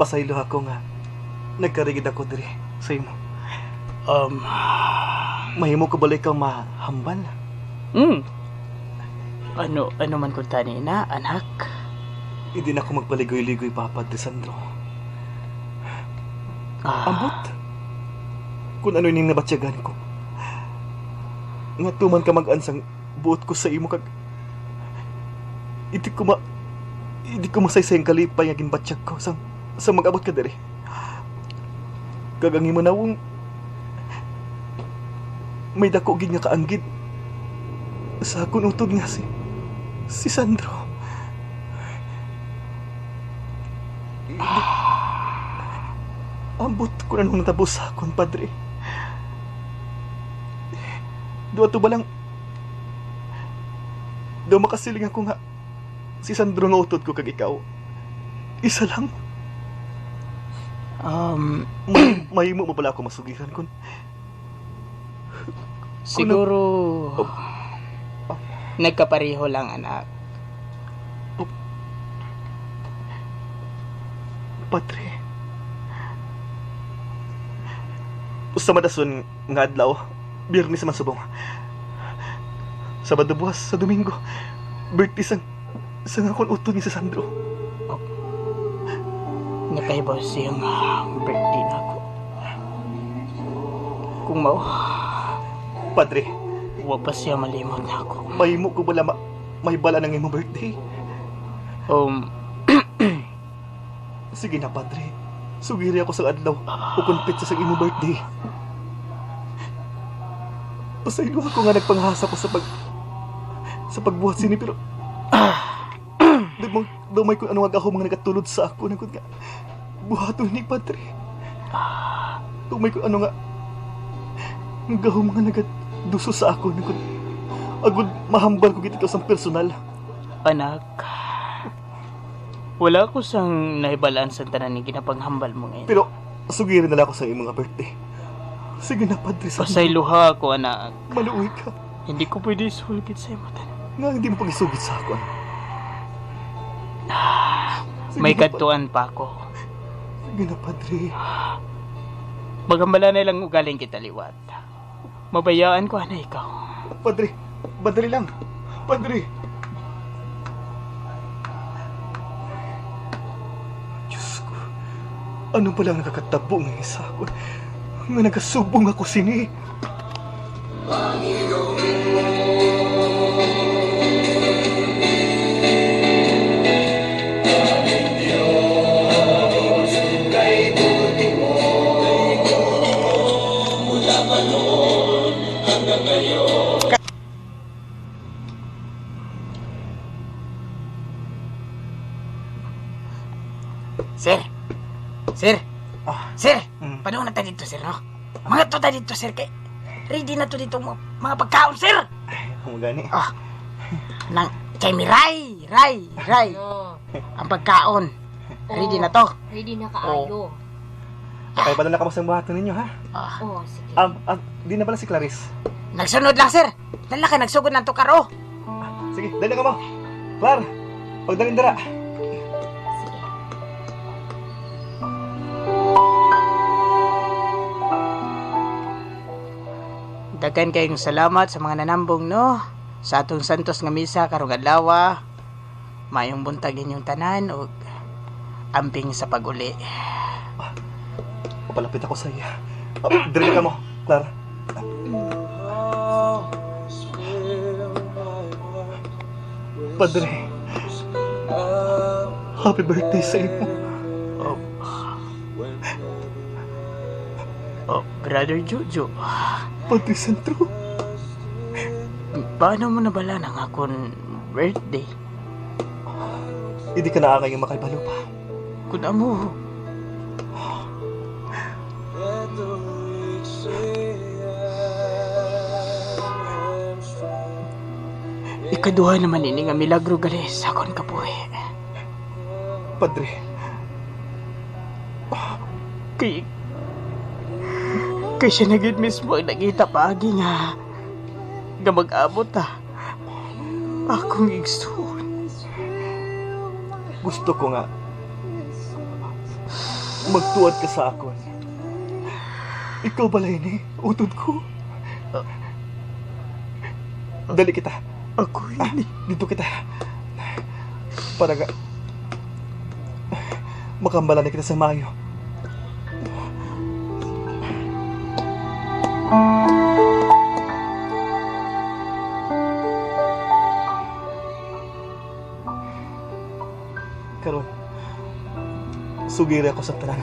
Pasaylo ako nga nagkarigid ako diri sa imo.
Um,
Mahimo ka balik kang mahambal.
ano man kung tani na, anak?
Hindi na ako magpaligoy-ligoy, Papa Desandro. Ambot. Kung ano yung nabatsyagan ko. Nga tuman ka mag-ansang buot ko sa imo kag hindi ko masaysay ang kalipay nga ginbatsyag ko sa mag-abot ka diri. Kagangi mo nawong may dako gid nga kaanggid sa akong utod nga si Sandro. Ambot ko na nung natapos sa akong padre. Duwa to ba lang daw makasiling ako nga si Sandro nga utod ko kag ikaw. Isa lang. Mahimo mo pala ako masugihan kun.
Siguro nagkapareho lang, anak.
Padre. Sa madason nga adlaw, Biyernes man subong. Sabado buwas sa Domingo, birthday sang akong utod ni sa Sandro.
Nakahibaw siyang birthday na ako. Kung mao,
Padre,
huwag pa siya malimot na ako.
mahimo ko bala may bala ng imong birthday. Sige na, Padre. Sugiri ako sa adlaw o kumpit sa imong birthday. Pasaylo ako nga nagpanghasa ko sa pagbuhat sini pero dumay ko ano nga ako mga nagatulod sa ako nagud nga buhaton ni Padre. Dumay ko ano nga nagaho mga nagaduso sa ako nagud agud mahambal ko gid ikaw sa personal.
Anak, wala ko sang nahibalaan sa tanan ni ginapanghambal mo ngayon.
Pero sugiri na lang ako sa imong nga birthday. Sige na, Padre Sandro.
Pasayluha ako, anak.
Maluoy ka.
Hindi ko pwede sulgit sa imo tanan.
Nga hindi mo pagisugit sa ako. Sige
May
na,
kadtuan pa ako.
Sige na, Padre.
Magambala na lang ugaling kita liwat. Mabayaan ko na ikaw.
Padre. Padre lang. Padre. Diyos ko. Ano ba lang nakakatabo ng isa ko? Nga nagasubong ako sini.
Sir! Sir! Sir!
Mm.
Paano na tayo dito, sir, no? Mga to tayo dito, sir, kay ready na to dito mga pagkaon, sir!
Ang gani.
Nang kay mi Ray!
No.
Ang pagkaon. Ready na to.
Ready na kaayo.
Kaya pa na nakamasang buhaton ninyo, ha?
Oh, sige.
Di na pala si Clarice.
Nagsunod lang, sir. Dala ka, nagsugod ng tukaro.
Sige, dali ka mo. Clar, pagdalin dara.
Sige.
Daghan kayong salamat sa mga nanambong, no? Sa atong santos nga misa karong adlaw. Mayong buntag ninyong tanan o amping sa pag-uli.
Papalapit ako sa iya. Dali ka mo, Clar. Padre, happy birthday sa imo.
Brother Jojo,
Padre Sandro.
paano mo nabala ng akong birthday?
Hindi ka naangay yung makibalo pa.
Kung amo, ikaduha naman ini nga milagro gali sa akong kabuhi.
Padre,
Kay siya na gid mismo ang nakita paagi nga mag-abot akong igsoon.
gusto ko nga magtuad ka sa akon. Ikaw balay ni, utod ko. Dali kita.
Ako ini.
Dito kita. Para ga... Makambala na kita sa mayo. Karon, sugiri ako sa tanan.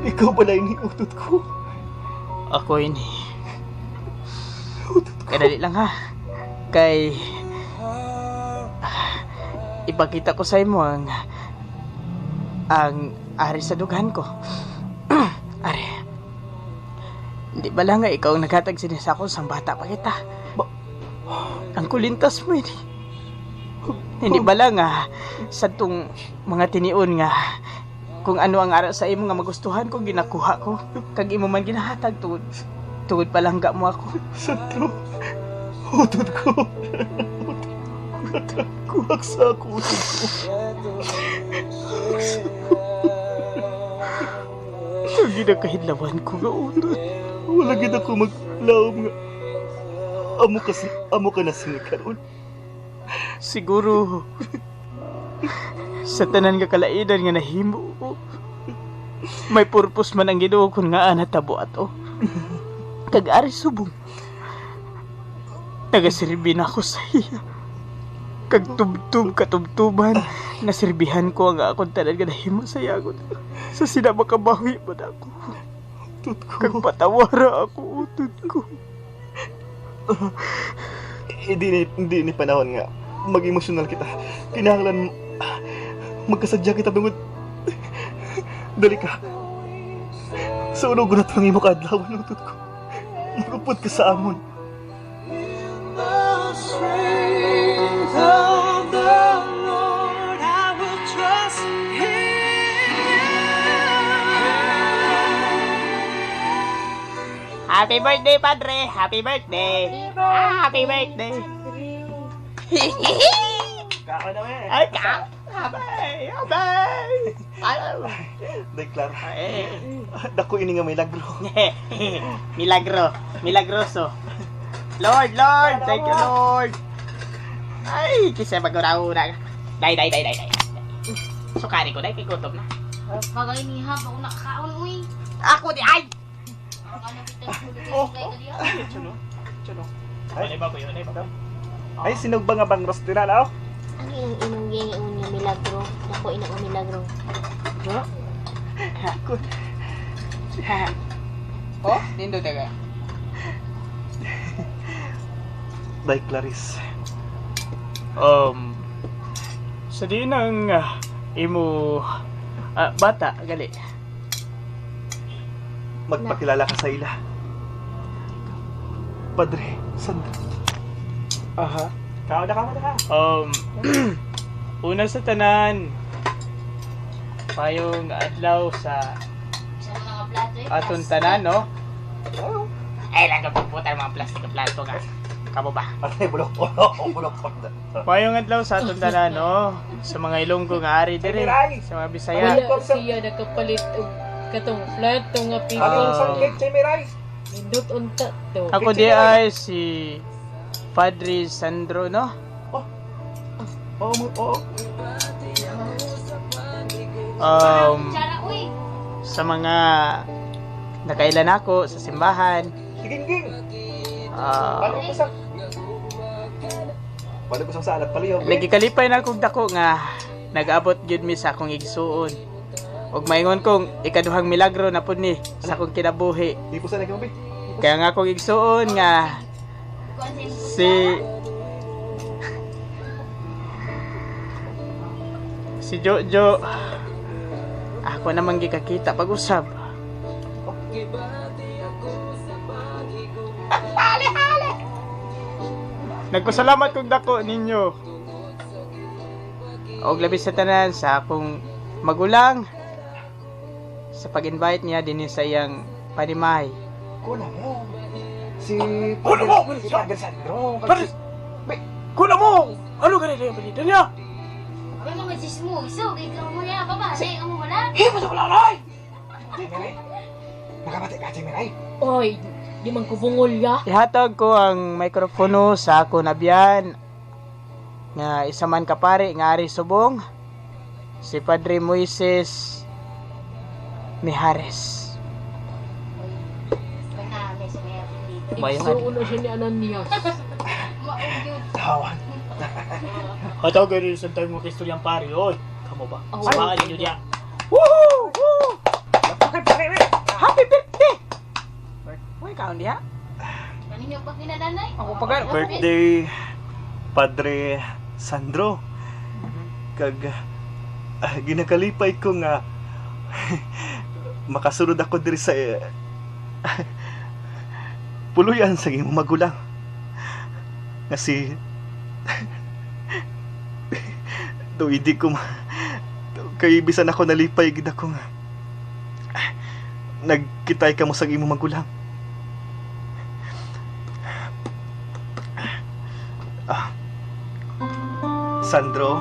Ikaw balay ni utod ko.
Ako ini. Kadali lang ha. Kay ipakita ko sa imo ang ari sa dughan ko. Ari. Hindi ba lang nga ikaw ang naghatag sinis ako sa bata pa kita? Ang kulintas mo ini. Hindi ba lang nga sa tong mga tinion nga kung ano ang ara sa imo nga magustuhan ko ginakuha ko kag imo man ginahatag tungod palangga mo ako.
Sandro, utod ko. Kuhak sa ako, utod ko.
Ito ginakahidlawan ko nga utod.
Wala gid ako maglaom nga. Amo ka na sini karon.
Siguro sa tanan nga kalaidan nga nahimo ko, may purpose man ang Ginoo kun nga natabo ato. Kag ari subong. Nagasilbi na ako sa iya. Kag tubtub katubtuban nasirbihan ko ang akong tanan nga nahimo sa yagot. Sa sina makabawi pa ako.
Utod ko.
Kag patawara ako utod ko.
Hindi ni panahon nga mag-emosyonal kita. Kinahanglan magkasadya kita tungod. Dali ka. Sa unog na ito ang imo kaadlawan, utod ko. Magupod ka sa amon.
The strength of the Lord, I will trust Him.
Happy birthday, Padre! Happy birthday! Happy birthday!
Kaka na eh.
Ay, ka! Abay! Abay! Ano?
Deklar.
Eh,
Dako ini nga milagro.
milagro. Milagroso. Lord, Lord! Thank you, Lord! Ay, kisa maguraura. Day. Sukari ko, day, kikutom na.
Bagay ni Hab, ako nakakaon, uy.
Ako di, ay!
Ano kita
Oh,
sulit
Chuno. Ay, ba ko yun? Ay, ba?
Ay, sinog ba nga bang rostira na?
Ano yung inong yung unya milagro? Ako ina ko milagro.
Ako. Oh, nindo daga.
Day Clarice.
Sa di nang imo bata, gali.
Magpakilala ka sa ila. Padre, Sandro.
Aha.
Kao na ka.
Una sa tanan, payong adlaw sa
Sa mga plato eh.
aton tanan, no? Ay, lang ka pagputan mga plastic na plato nga. Kamo ba?
Patay, bulok.
Payong adlaw sa aton tanan, no? Sa mga Ilonggo nga ari dire, sa mga Bisaya.
Wala siya nakapalit og katong plato nga people.
Miray.
Nindot unta to.
Ako di ay si Padre Sandro, no?
Oo.
Tsara, uy.
Sa mga nakailan ako sa simbahan.
Giging.
Ah,
Balik ko sa alat paliyo.
nagikalipay na akong dako nga nag-abot gyud mi sa akong igsuon. Ug maingon kong ikaduhang milagro na pud ni sa akong kinabuhi.
Di po sa nagkabi.
Kaya nga akong igsuon nga si Jojo ako namang gikakita pag-usab. Nagpasalamat kong dako ninyo. Og labi sa tanan sa akong magulang sa pag-invite niya din sa iyang panimay.
Kuna mo. Si Padre Sandro.
Kuna mo! Ano ganito yung balita niya?
Abay mga sismo, iso, ikaw mo niya, baba, say, amo wala?
Hey, wala!
Nakabati ka, Jemiray.
Oy, di man ko bungol ya.
Ihatag ko ang mikropono sa ako na biyan nga isa man kapari nga ari subong si Padre Moises Mijares.
Igsuon na siya ni Ananias.
Tawan.
Ataw kayo rin sa tayo mo kistoryang pari. Oy, kamo ba?
Oh.
Samahan ninyo diya.
Woohoo! Woo! Happy birthday! Uy, kaon diha?
Kaninyo pa kinananay?
Ako pag
Birthday, Padre Sandro. Kag ginakalipay ko nga makasunod ako diri sa puluyan sa imong magulang. Nga si hindi ko kay bisan ako nalipay gid ako nga nagkitay ka mo sa imong magulang. Sandro,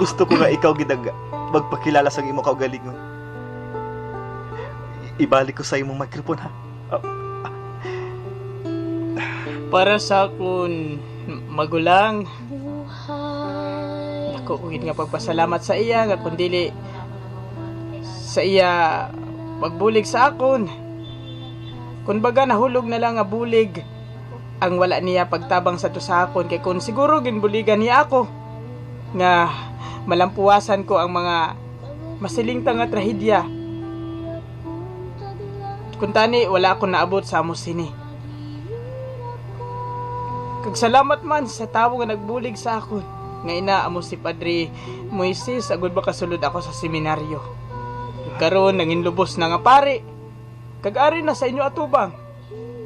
gusto ko nga ikaw gidag magpakilala sa imong kaugalingon. Ibalik ko sa imong microphone ha.
para sa akon magulang,
Buhay.
ako ugid nga pagpasalamat sa iya nga kundili sa iya pagbulig sa akon. Kun baga nahulog na lang nga bulig ang wala niya pagtabang sa to sa akon kay kun siguro ginbuligan niya ako nga malampuasan ko ang mga masilingtang nga trahedya. Kun tani wala akong naabot sa amo sini. Kag salamat man sa tawo nga nagbulig sa akon. Nga ina amo si Padre Moises agud ba kasulod ako sa seminaryo. Karon nanginlubos na nga pare. Kag ari na sa inyo atubang.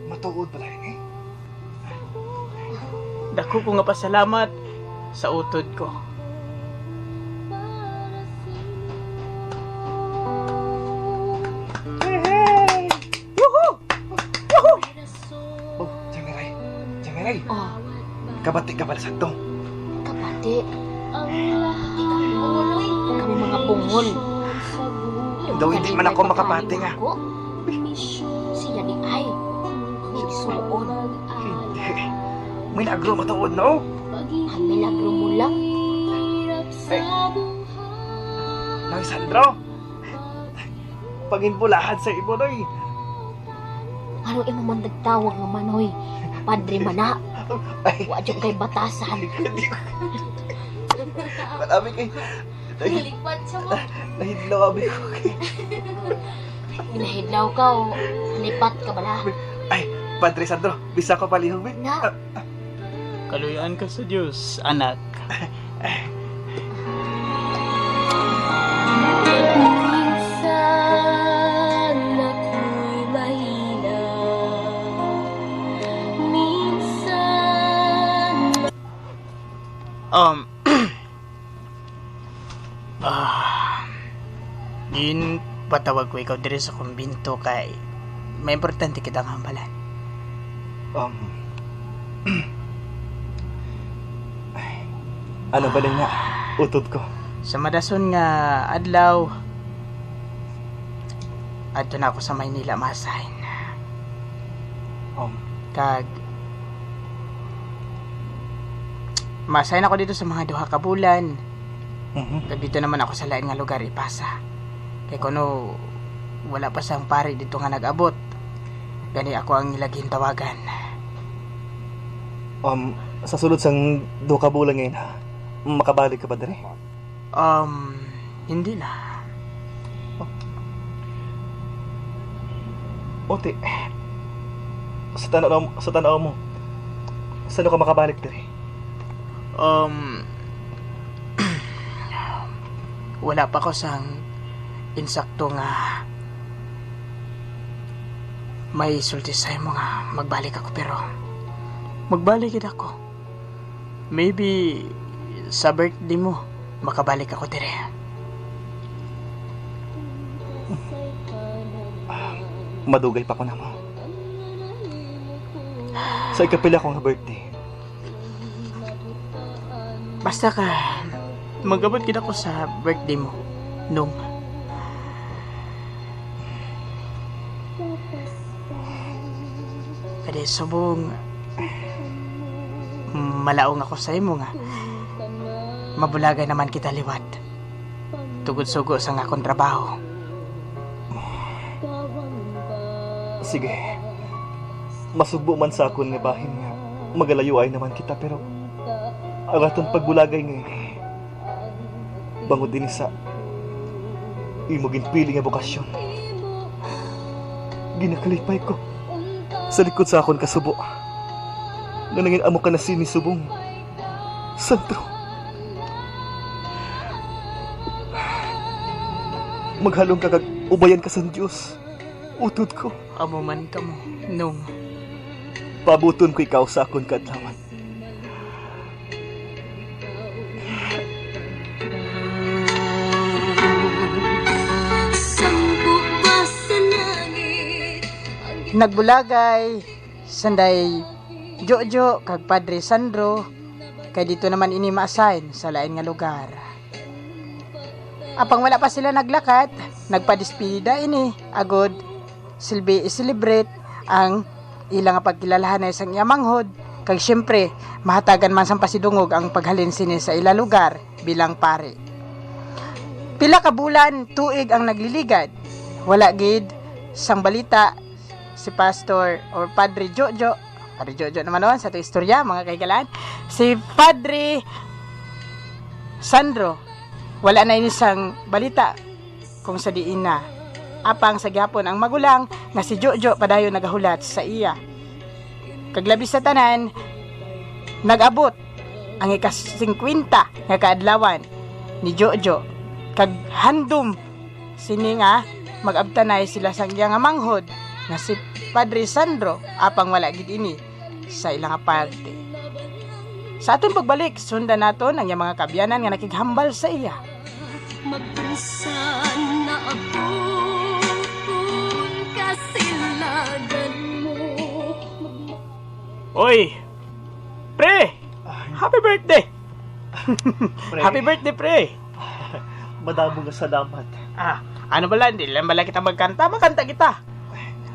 Matuod pala yun eh.
Dako ko nga pasalamat sa utod ko. Yuhu! Yuhu!
Oh, Jemiray. Jemiray.
Oh,
Kabati ka pala sa to.
kapati. Kami mga bungol.
Daw hindi man ako makapati nga.
Ako? Siya di ay. Igsuon.
Milagro matuod no?
Ang milagro mo lang.
Noy Sandro. Paginbulahan sa imo noy.
Ano imo man nagtawag nga manoy? Padre mana.
Ay,
Wa jud kay batasan.
marami kay
Lipat siya mo.
nahidlaw abi ko kay.
Ginahidlaw ka o lipat ka bala.
Ay, Padre Sandro, bisa ko palihog mi.
Na,
Kaluyaan ka sa Diyos, anak.
minsan ako'y mahina. Minsan
Din patawag ko ikaw diri sa kumbinto kay may importante kitang hambalan.
Ano ba nga utod ko?
Sa madason nga adlaw adto na ako sa Maynila masahin. Kag masahin ako dito sa mga duha ka bulan. Kag dito naman ako sa lain nga lugar ipasa. Kay kuno wala pa sang pare dito nga nag-abot. Gani ako ang ilaging tawagan.
Sa sulod sang duha ka bulan ngayon, makabalik ka ba dere?
Hindi na.
Ote. Sa tanaw mo. Saan ka makabalik dere?
Wala pa ko sang insakto nga may sulti sa mo nga magbalik ako pero magbalik ako. Maybe sa birthday mo makabalik ako dire.
Madugay pa ko na mo. Sa ikapila ko nga birthday.
Basta ka Magabot kita ko sa birthday mo. Nung. Kaya subong malaong ako sa imo nga. Mabulagay naman kita liwat. Tugod-sugo sa nga akong trabaho.
Sige. Masugbo man sa akon nga bahin nga. Magalayo ay naman kita pero ang atong pagbulagay ngayon bangod din sa imo ginpili nga bukasyon. Ginakalipay ko sa likod sa akon kasubo. Nanangin amo ka na sinisubong. Sandro. Maghalong ka kag ubayan ka sa Diyos. Utod ko.
Amo man ka mo. Nung.
Pabuton ko ikaw sa akon kadlawan.
Nagbulagay sanday Jojo kag Padre Sandro kay dito naman ini ma-assign sa lain nga lugar. Apang wala pa sila naglakat, nagpadispida ini agod silbi i-celebrate ang ilang pagkilalahan sa iya manghod kag syempre mahatagan man sang pasidungog ang paghalin sini sa ila lugar bilang pare. Pila ka bulan tuig ang nagliligad, wala gid sang balita si Pastor or Padre Jojo naman noon sa ito istorya mga kaigalan, si Padre Sandro wala na inisang balita kung sa diin na apang sa gihapon ang magulang nga si Jojo padayon nagahulat sa iya kaglabis sa tanan nagabot ang ikas-50 nga kaadlawan ni Jojo kag handom sini nga magabtanay sila sang iya nga manghod nga si Padre Sandro apang wala gid ini sa ilang parte. Sa aton pagbalik sundan naton ang iyang mga kabyanan nga nakighambal sa iya.
Magpinsan na ako kung kasilagan mo.
Oy! Pre! Happy birthday!
Pre.
Happy birthday, pre!
Madamo nga salamat.
Ano bala? Hindi lang bala kita magkanta? Magkanta kita!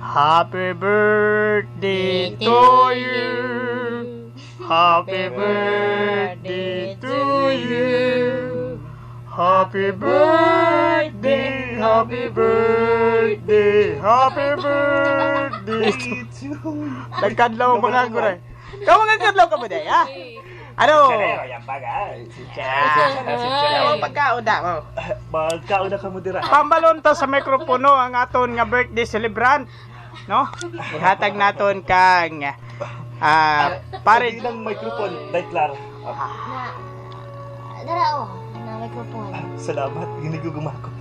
Happy birthday to you. Happy birthday to you. Happy birthday, happy birthday, happy birthday to you. Nagkadlaw mga guray. Kamu nagkadlaw ka ba day, ha? Ano?
Yang bagay.
Pagkauna mo.
Magkauna ka mo dira.
Pambalon to sa mikropono ang aton nga birthday celebrant. No? Ihatag naton kang
Pare ng microphone, dai Clara.
Dara na microphone.
Salamat, giniguguma ko.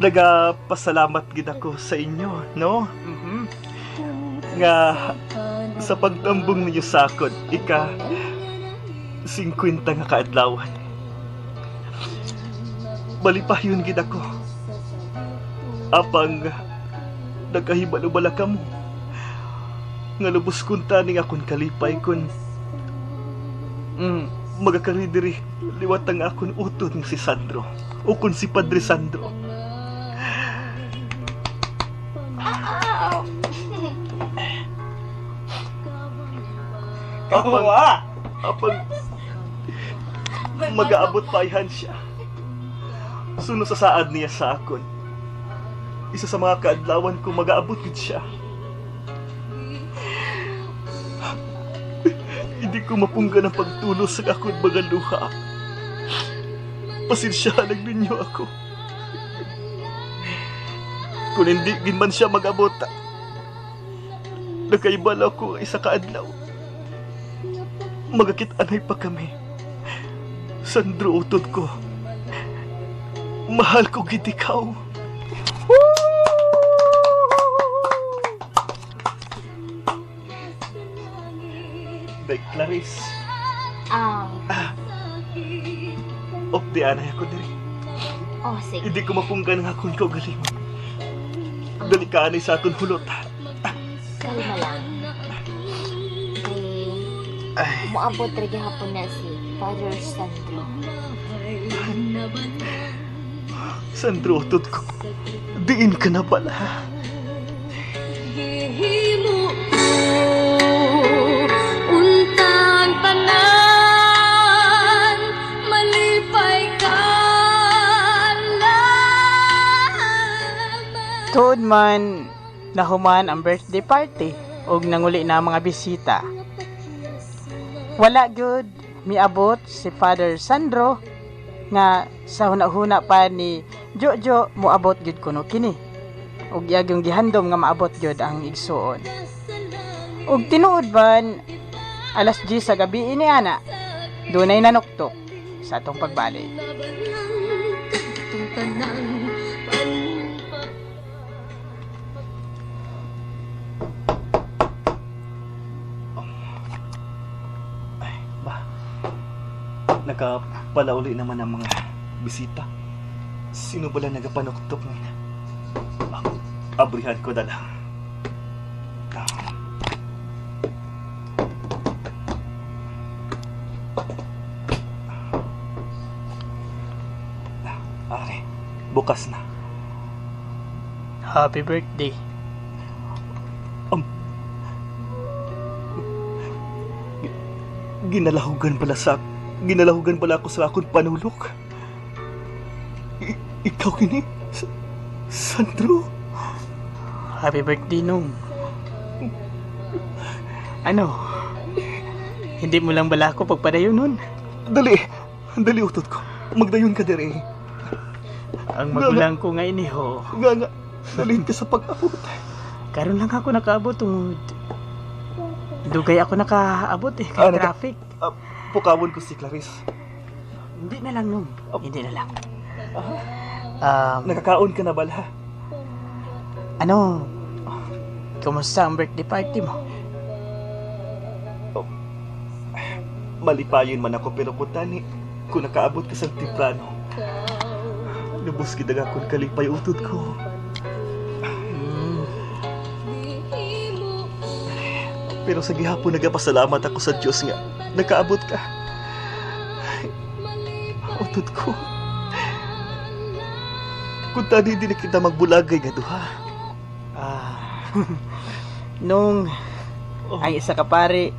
Nagapasalamat gid ako sa inyo, no? Nga sa pagtambong ninyo sa akon, 50 nga kaadlawan. Balipayon gid ako. Apang nagkahibalo-bala ka mo. Nga lubos kunta ning akon kalipay kun magakaridiri liwat ang akon utod nga si Sandro o kun si Padre Sandro. Apang mag-aabot paihan siya. Suno sa saad niya sa akon. Isa sa mga kaadlawan ko mag-aabot gid siya. Hindi ko mapunggan ang pagtulos sa akong mga luha. Pasensyahan ninyo ako. Kung hindi man siya mag-abot, nagkaibala ko isa kaadlaw. Magakit-anay pa kami. Sandro, utod ko. Mahal ko gid ikaw. Day Clarice. Opdi anay ako diri.
Oh, sige.
Hindi ko mapunggan ang akong kaugalingon. Dali ka anay sa akong hulot.
Kalma lang. Moabot rin hapon na si Father Sandro.
Sandro, utot ko. Diin ka na pala.
Gihimo ko untang tanan malipay ka lamang.
Tuod man nahuman ang birthday party ug nanguli na ang mga bisita. Wala gyud miabot si Father Sandro nga sa hunahuna pa ni Jojo moabot gyud kuno kini. Ug yag yung gihandom nga maabot gyud ang igsuon. Ug tinuod man alas 10 sa gabi ini ana dunay nanuktok sa atong pagbalik.
Itong tanang
Nagapalauli naman ang mga bisita. Sino ba lang nagapanuktok ngayon? Abrihan ko na lang. Are, bukas na.
Happy birthday.
Ginalahugan pala ako sa akong panulok. Ikaw kini? Sandro?
Happy birthday nung. Ano? Hindi mo lang bala ako pagpadayon nun.
Dali utot ko. Magdayon ka dire.
Ang magulang ko nga iniho.
Nga, dalhin ka sa pag-abot.
Karon lang ako nakaabot tungod. Dugay ako nakaabot kay traffic.
Pukawon ko si Clarice.
Hindi na lang nung. Hindi na lang.
Nakakaon ka na bala?
Ano? Kumusta ang birthday party mo?
Malipayon man ako pero kutani kung nakaabot ka sa timplano. Lubos gidaga kung kalipay utod ko. Pero sa gihapon nagapasalamat ako sa Diyos nga nakaabot ka. Utod ko. Kung tani din kita magbulagay nga duha.
Nung ang isa ka pare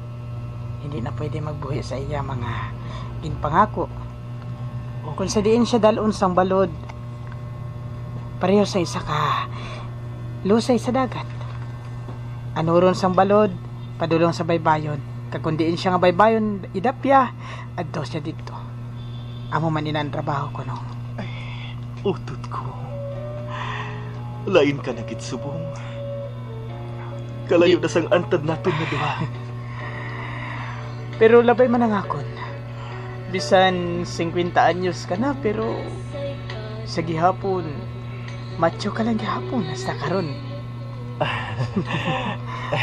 hindi na pwede magbuhi sa iya mga ginpangako. Kung sa diin siya dalon sang balod pareho sa isa ka lusay sa dagat. Anuron sang balod padulong sa baybayon. Kag kung diin siya nga baybayon idapya adto siya dito. Amo man ina ang trabaho ko no.
Utod ko. Lain ka na gitsubong. Kalayo na sang antad natin na duha.
Pero labay man ang akon. Bisan 50 anyos ka na pero sa gihapon macho ka lang gihapon hasta karon.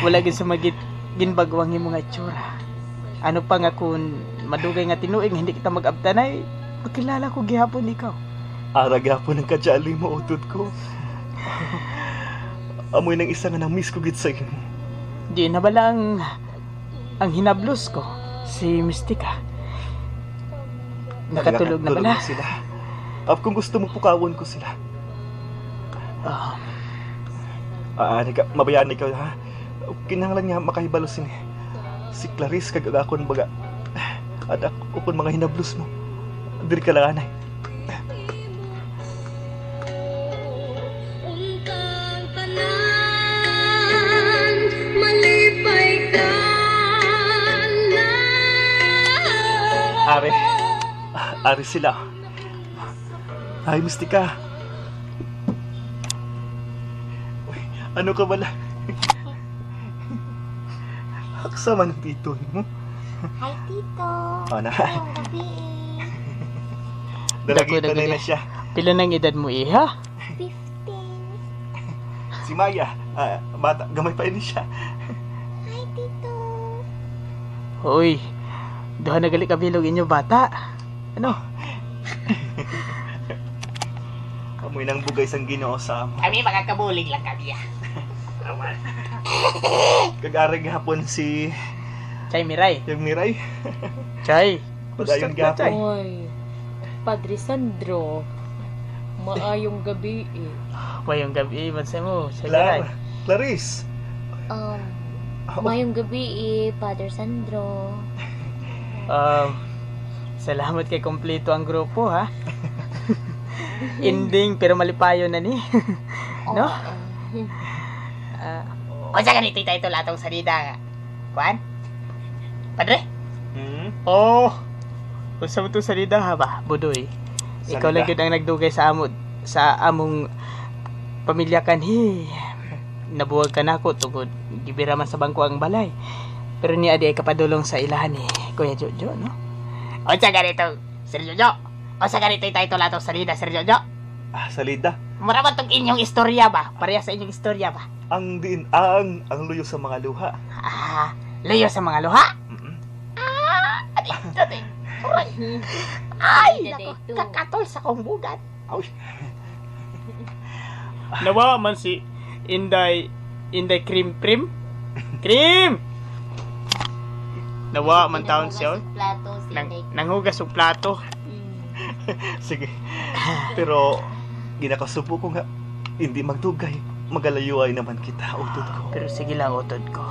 Wala gid sa magit ginbagwang imong itsura. Ano pa nga kung madugay nga tinuig hindi kita mag-abtanay, makilala ko gihapon ikaw.
Ara gihapon ang kajali mo utod ko. Amoy ng isa nga nang-miss ko gid sa imo.
Di na bala ang hinablos ko si Mystica. Nakatulog na bala
sila. Kung gusto mo pukawon ko sila. Mabayaan ikaw ha. Kinahanglan nga makahibalo si Clarice kag akon baga. At ako kun mga hinablos mo. Diri ka lang anay.
untang tanan malipay ka lamang.
Ari sila. Ay, Mystica. Uy, ano ka bala? Haksa man ang tito mo.
Hi, Tito.
Ano?
Ngayong gabi.
Dalagita na siya.
Pila ng edad mo iha?
15.
Si Maya, bata, gamay pa ini siya.
Hi, Tito.
Hoy, duha na gali kabilog inyo bata. Ano?
Amoy nang bugay sang Ginoo sa amo.
Kami mga kabulig lang kami.
Kag-arag hapon si
Chay Miray.
Yung Miray.
Chay.
Padayon
Gusto ka,
gapon.
Chay.
Oy, Padre Sandro, maayong gabi eh.
Mayong gabi, mansa mo. Chay Miray.
Clarice.
Mayong gabi Father Sandro.
Salamat kay kompleto ang grupo, ha? Ending, pero malipayo na ni. No? O sa ganito tayo ito latong salida. Kuan? Padre? Oh! Kung sa ito salida ha ba? Budoy. Ikaw lang yun ang nagdugay sa among pamilya kanhi. Nabuwag ka na ako tungod gibira man sa bangko ang balay. Pero ni adi ay kapadulong sa ilahan ni Kuya Jojo, no? O sa ganito, Sir Jojo. O sa ganito tayo ito latong salida, Sir Jojo.
Salida.
Maraman tong inyong istorya ba? Pareha sa inyong istorya ba?
Ang diin ang luyo sa mga luha.
Layo sa mga luha? Ay, nako, kakatol sa kong bugat. Nawa man si Inday Cream. Nawa man taon siya. Nanghugas og plato.
Sige. Pero ginakasubo ko nga hindi magdugay. Magalayuay naman kita, utod ko.
Pero sige lang, utod ko.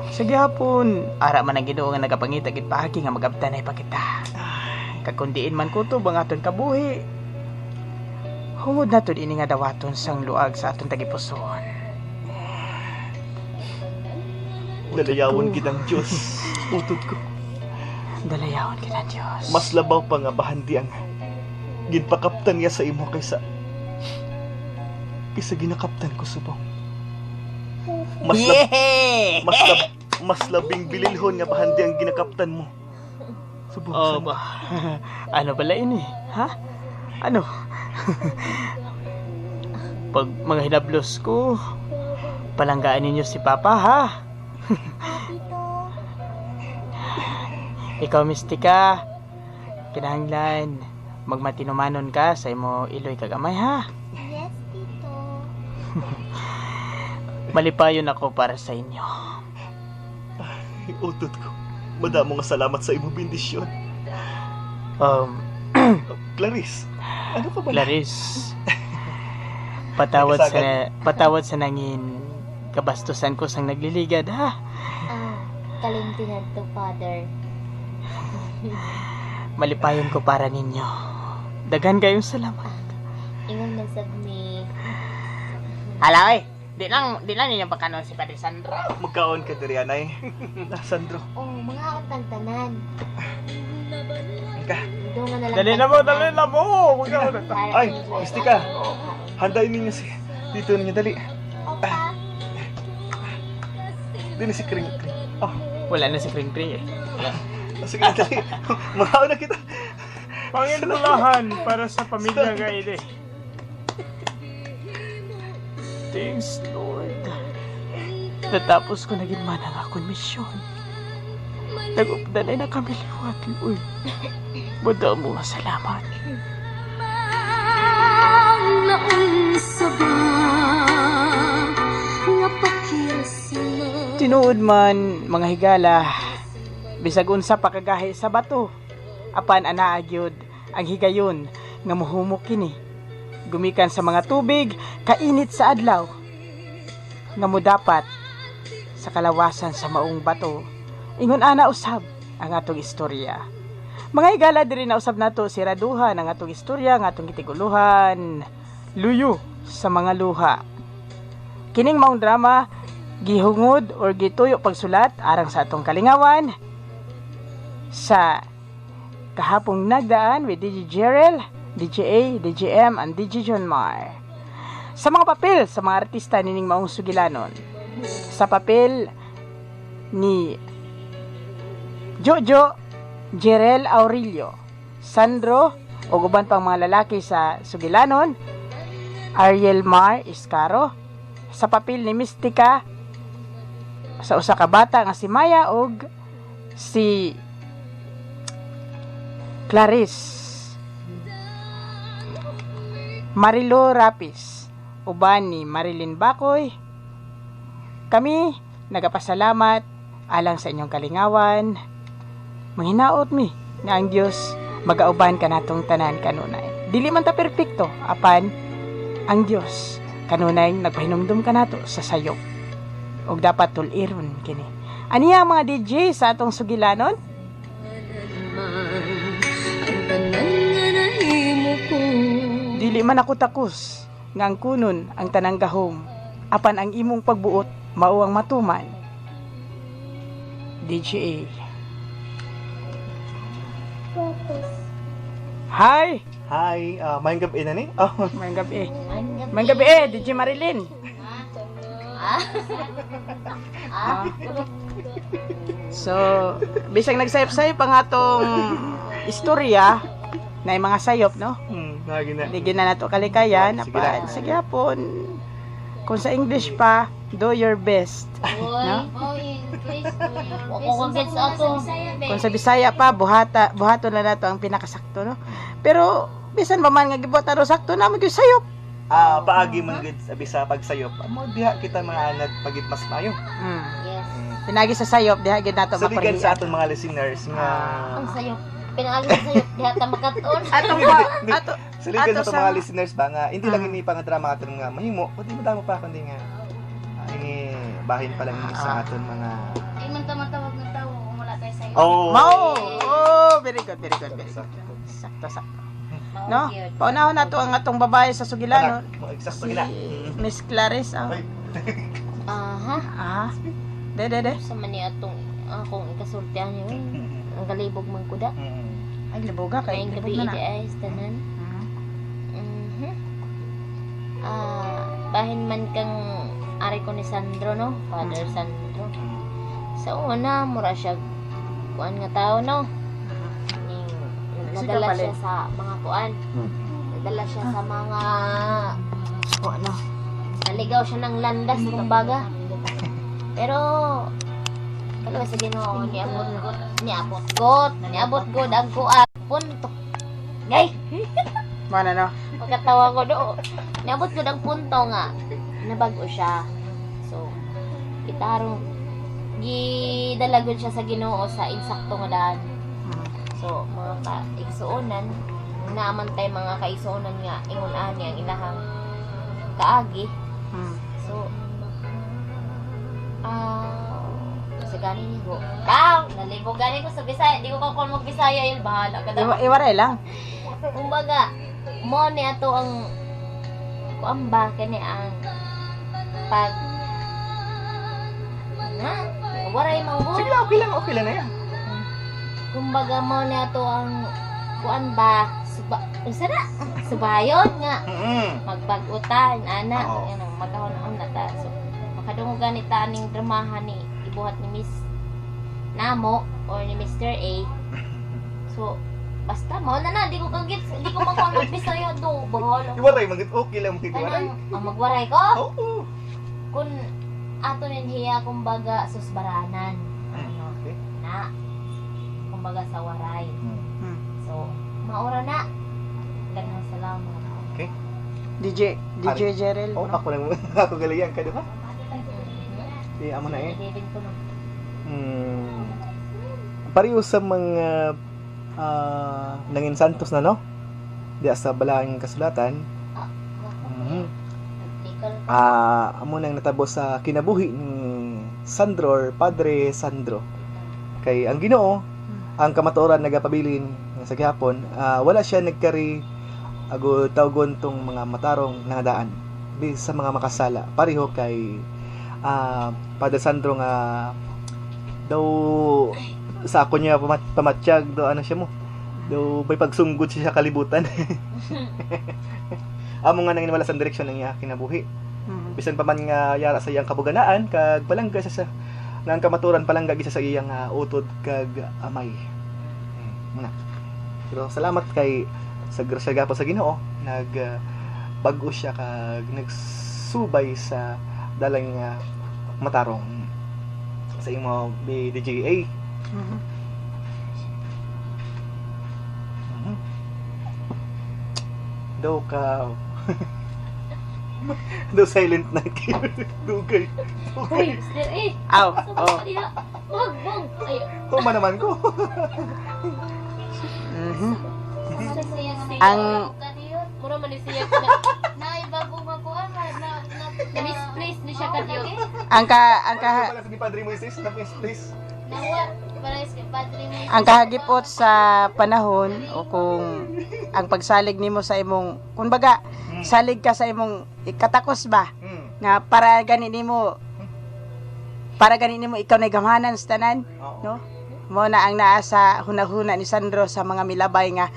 Sige hapon, ara man ang Ginoo nga nagapangita gid paagi nga magabtanay pa kita. Kakundiin man ko to bang aton kabuhi. Hungod na to ini nga dawaton sang luag sa aton tagipuson.
Dalayawon kitang Diyos, utod ko.
Dalayawon kita Diyos.
Mas labaw pa nga bahandi ang ginpakaptan niya sa imo kaysa ginakaptan ko subong. Mas labing bililhon nga bahandi ang ginakaptan mo. Subong
Oh, ba. Ano pala ini? Ha? Ano? Pag mga hinablos ko, palanggaan ninyo si Papa, ha? Ikaw, Mistika, kinahanglan magmatinumanon ka sa imo iloy kagamay, ha?
Yes, Tito.
Malipayon ako para sa inyo.
Utod ko. Madamo nga salamat sa imo bendisyon. Clarice, ano pa ba?
Clarice, patawad sa nangin kabastusan ko sang nagliligad, ha?
Kalintingan to, Father.
Malipayon ko para ninyo. Dagan kayong salamat.
Ingon man sab ni
Hala, oy. Di lang ninyo pagkanon si Padre Sandro.
Magkaon ka diri anay. Sandro.
mga katantanan.
Ka.
Dungan na lang.
Dali na mo.
Ay, Mistika. Handain ninyo si dito ninyo dali.
Opa.
Dili si Kring. Oh,
Wala na si Kring Kring, eh.
sige dali. Magkaon na kita.
Panginoon para sa pamilya nga ini. Thanks, Lord. Natapos ko naging man ang akong misyon. Nag-updanay na kami liwat, Lord. Madamo nga salamat. Tinuod man, mga higala, bisag unsa pa kagahi sa bato. Apan anaagyod ang higayon nga muhumok kini. Gumikan sa mga tubig, kainit sa adlaw. Nga mo dapat sa kalawasan sa maong bato. Ingon ana usab ang atong istorya. Mga higala diri na usab nato siraduhan ang atong istorya nga atong gitiguluhan. Luyo sa mga luha. Kining maong drama gihungod or gituyo pagsulat arang sa atong kalingawan sa kahapong nagdaan with DJ Jerel, DJ A, DJ M, and DJ John Mar. Sa mga papel sa mga artista nining maong sugilanon. Sa papel ni Jojo, Jerel Aurelio, Sandro, o uban pang mga lalaki sa sugilanon, Ariel Mar Iscaro. Sa papel ni Mistika, sa usa ka bata nga si Maya og si Clarice. Marilo Rapis, uban ni Marilyn Bacoy. Kami nagapasalamat alang sa inyong kalingawan. Manghinaot mi nga ang Dios magauban kanatong tanan kanunay. Dili man ta perpekto, apan ang Dios kanunay nagpahinumdum kanato sa sayop. Og dapat tuliron kini. Aniya ang mga DJ sa atong sugilanon?
Ang tanan nga nahimo ko.
Dili man ako takos nga ang kunon ang tanang gahom, apan ang imong pagbuot mao ang matuman. DJ A. Hi!
Hi, maayong gabi na ni. Oh,
Mayang gabi.
Ang
Mayang gabi eh, DJ Marilyn. So, bisag nagsayop-sayop ang atong istorya na yung mga sayop, no?
lagi na.
Hindi na nato kalikayan.
Sige
Apan,
na.
sige hapon. Kung sa English pa, do your best. No?
Ako kung gets ato.
Kung sa Bisaya pa, buhato na nato ang pinakasakto, no? Pero, bisan ba man nga gibuhat aro sakto na yung sayop.
Paagi man gid sabi sa pagsayop. Amo diha kita mga anad pagit mas mayo.
Yes.
Pinagi sa sayop, diha gid nato
Saligan sa
mapahiyan.
aton mga listeners nga
Ang sayo. Pinangalan sa sayo. Diha ta makaton.
Atong po, ato,
saligan
ato
sa
sa-
mga listeners ba nga hindi lang ini pangadrama aton nga mahimo, kundi madamo pa kundi nga ini bahin pa lang ini sa aton mga
Ay man ta matawag ng tao. Wala tayo sayo.
Mao. Oh, very good, very good, very good. Sakto. No? Paunahon nato ang atong babae sa Sugilanon.
Eksakto
Si
gina.
Miss Clarice.
Ay.
Aha.
De.
Sa mani atong akong ikasultihan niyo. Ang galibog man kuda.
Ay, liboga kay
Kaing gabi
libog na na.
ide ay tanan. Bahin man kang ari ko ni Sandro, no? Father Sandro. Sa una, mura siya kuan nga tao, no? Nadala siya sa mga kuan. Nadala siya sa mga
Ano?
naligaw siya ng landas, kumbaga. Pero kalawa sa Ginoo niabot gud ang kuan punto. Gay,
Mana no?
pagkatawa ko do. Niabot gud ang punto nga nabago siya. So, gitarong gidalagod siya sa Ginoo sa insakto nga daan. So, mga kaigsuonan, naamantay mga kaigsuonan nga ingon ani ang ilahang kaagi. So, sa gani ni go. Nalibog gani ko sa Bisaya. Di ko ka kung mag-Bisaya yun. Bahala ka daw.
Iwaray lang.
Kumbaga, mo ni ato ang kuamba kani ang pag na waray manggo.
Sige lang, okay lang na yan.
Kumbaga mo ni ato ang kuamba subayon nga magpag-utan ana
Oo.
yan ang magkahon na ta. So makadungog ganit ta ning dramahan ni ibuhat ni Miss Namo or ni Mr. A. So basta mo na di ko kagit di ko makuha Bisaya do bahala.
Iwaray magit okay lang magkiwaray.
Kanang magwaray ko
Oo.
kun ato nin hiya kumbaga susbaranan. Ano
Okay.
na kumbaga sa waray. So maura na. Daghang salamat.
DJ Jerel.
Oh, ako lang ako galayan ka diba? Di amo na eh.
David ko no.
Pareho sa mga nangin santos na no? Di sa balahang kasulatan.
Article.
Amo nang natabo sa kinabuhi ni Sandro or Padre Sandro. Kay ang Ginoo ang kamatuoran nagapabilin sa gihapon, wala siya nagkari ago tawgon tong mga matarong nangadaan di sa mga makasala pareho kay Padre Sandro nga daw sa ako niya pamatsyag do ano siya mo daw may pagsunggod siya sa kalibutan. Amo nga nang wala sa direksyon ng iya kinabuhi bisan pa man nga yara sa iyang kabuganaan kag palangga siya sa nang kamaturan palangga gisa sa iyang utod kag amay. Muna. Pero salamat kay sa grasya gapon sa Ginoo nag bag-o siya kag nagsubay sa dalang matarong sa imo BDJA. Do ka No silent night. Dugay.
Uy, Mr. Eh.
Aw,
Sa
oh.
mga nila. Wag. Ay,
Tuma naman ko.
Mhm.
ang...
Ang
Mura man ni siya
Naibago makuha na
na-misplace ni siya kadyo.
ang
Wala sa ni Padre Moises na please.
nawa para sa padre mo.
ang kahagipot sa panahon o kung ang pagsalig nimo sa imong kumbaga salig ka sa imong ikatakos ba nga para gani nimo ikaw na gamahanan sa tanan
Oo.
no mo na ang naa sa hunahuna ni Sandro sa mga milabay nga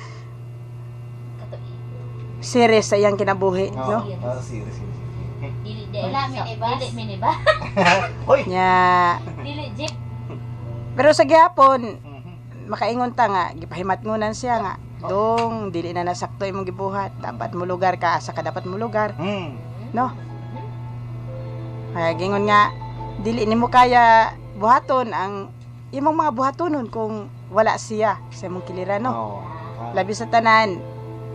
series sa iyang kinabuhi no
Serious.
Dili
Wala, minibus.
Dili minibus.
Hoy.
nya
Dili jeep.
pero sa gihapon makaingon ta nga gipahimatngunan siya nga dong dili na nasakto imong gibuhat dapat mo lugar ka asa ka dapat mo lugar no kaya gingon nga dili nimo kaya buhaton ang imong mga buhatonon kung wala siya sa imong kiliran no
Oo.
labi sa tanan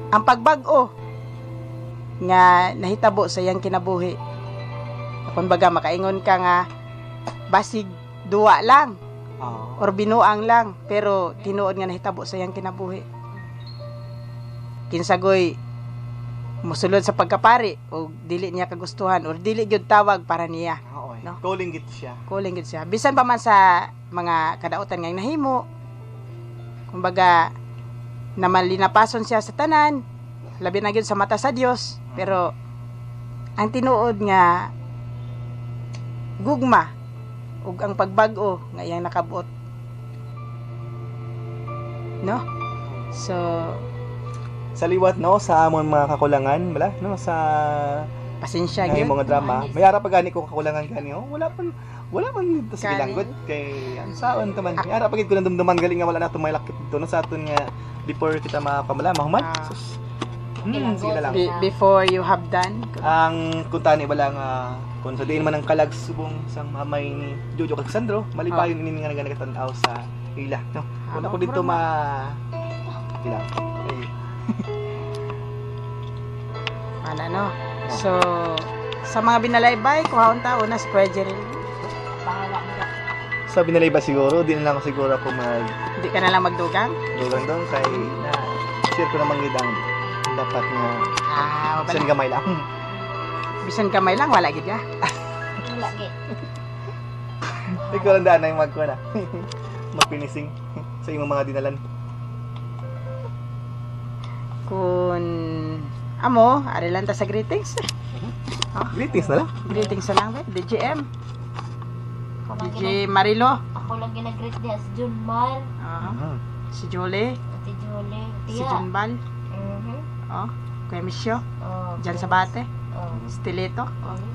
ang pagbag-o nga nahitabo sa iyang kinabuhi kumbaga makaingon ka nga basig duwa lang
Oo.
or binuang lang pero tinuod nga nahitabo sa iyang kinabuhi kinsagoy musulod sa pagkapari o dili niya kagustuhan or dili gyud tawag para niya
Oo.
No?
Calling git siya.
kuling gyud siya bisan pa man sa mga kadautan nga nahimo kumbaga naman linapason siya sa tanan labi na gyud sa mata sa Dios pero ang tinuod nga gugma ug ang pagbag-o nga iyang nakabuot no so
Sa liwat no sa amon mga kakulangan bala no sa
pasensya
ngay
gyud
mga drama. May ara pa gani ko kakulangan gani oh. Wala man dito sa
Gani.
bilanggot kay ang saon ta man. May ara pa gid ko nang dumduman galing nga wala na may lakip dito no sa aton nga before kita mapamala mahuman.
Ah.
Sus. Sige na lang.
Before you have done
Ang kuntani bala nga kung sa diin man ang kalag subong sang mamay ni Jojo Cassandro, malipayon ini nga nagatan-aw sa ila no. Kung ako dito ila. Ay,
ano no so sa mga binalaybay kuhaon ta una si Kuya Jerry
Bahala mo.
sabi nila iba siguro, di na lang siguro ako
hindi ka na lang magdugang
magdulang doon kay na share ko naman gid ang dapat nga
wala.
sa gamay lang.
Bisan kamay lang wala gid ya
Wala gid.
Ikaw lang daan na yung magkuha na. Magpinising sa imong mga dinalan.
kun amo ari lang ta sa greetings
Greetings na lang.
greetings sa lang DJM DJ Marilo
Ako lang ginag-greet diha si Jun Mar,
si Julie
Ate Jolie,
si
Tia.
Junbal Kuya Misyo
Oh,
Jan Sabate
oh.
Stilito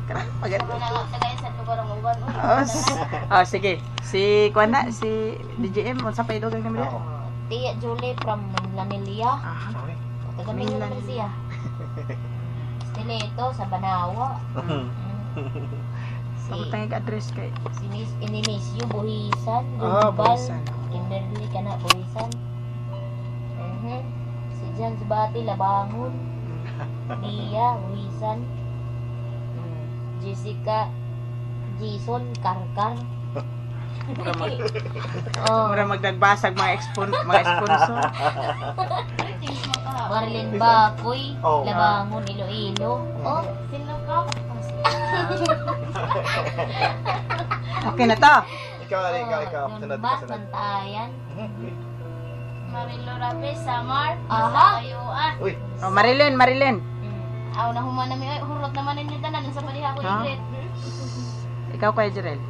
Karang maganda
Tagay sa lugar ng uban.
sige si Kuana si DJM unsa pa idugang nimo
Oo.
Tia Jolie from Manila.
Okay.
Taga-Manila naman siya. Stileto sa Banawa. Si
Ang tangig address kay
si Miss Inimisyo Buhisan,
Oh,
Junbal,
Buhisan.
Kimberly kana Buhisan. Si Jan Sabati Labangon, Nia Buhisan. Jessica Jason Karkar.
mura magdagbasag mga sponsor
Marilyn Bakoy,
Oh.
Labangon, Iloilo. Oh,
Sino ka?
okay na to
Ikaw. Sunod ka,
Mas
sunod.
Mantayan.
Marilo Rapes, Samar.
Aha.
Ayuan.
Uy,
Marilyn
Aw na human na mi oy hurot naman ninyo tanan sa padiha ko
Ha?
i-greet.
ikaw Kuya Jerel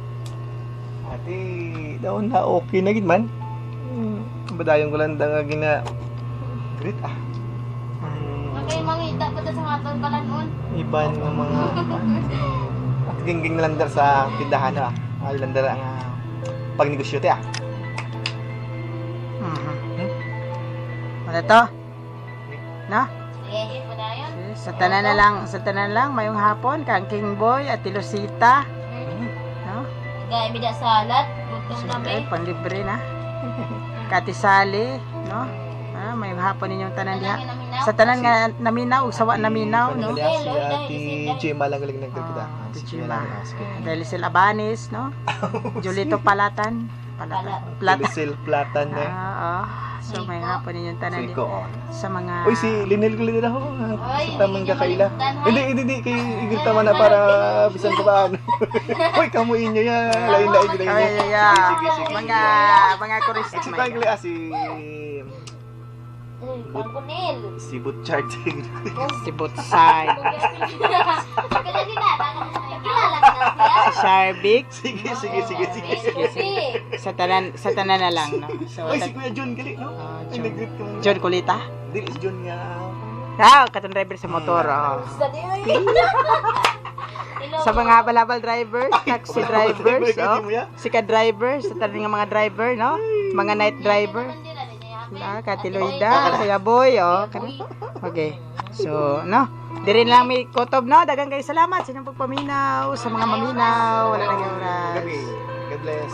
ate, daw na okay na gid man. Badayon ko lang nga gina greet
Kay mangita pa ta sa atong kalanon.
iban nga mga at gingging na lang dar sa tindahan na. Ay lang dar ang pagnegosyo te
ano to na
Sige, padayon.
sa tanan na lang mayong hapon kang King Boy at Tilosita no
Gay mi da salad, gutom
Siyempre,
kami.
panlibre na Kati Sally no na may hapon ninyong tanan diha. Sa tanan nga naminaw, sawa naminaw, no?
Kaya si Ate Gemma lang galing nagdagda.
Si Gemma. Delisel Abanis, no? Julito Palatan.
Lizel Platan na.
Oo. So may hapon ninyong tanan diha. Sa mga
Uy, si Linel ko din ako.
Oy,
Sa tamang
hindi
kakaila.
malimutan, ha?
Hindi. Kay Igil tama na para bisan ko ba ano. Uy, kamuin nyo yan. Lain-lain nyo
Ay,
yan.
yeah.
Sige.
Mga kuris.
Si Pag
Pangkunil.
si Butchard.
Si Butsay.
Kaya kilala ka na siya.
Si Sharbik.
Sige.
Sa tanan na lang, no? So,
Uy, si Kuya John gali, no? Ay,
John.
nag-greet ka man.
John Kulita.
Dili, si John nga.
Katong driver sa motor, oh. Sa mga habal-habal drivers, taxi drivers, oh. Sika drivers, sa tanan nga mga driver, no? Mga night driver. Katiloida, Kuya Boy, oh. Okay. So, no? Diri lang may kotob, no? Dagang kayo salamat sa inyong pagpaminaw, sa mga maminaw, wala nang oras.
God bless.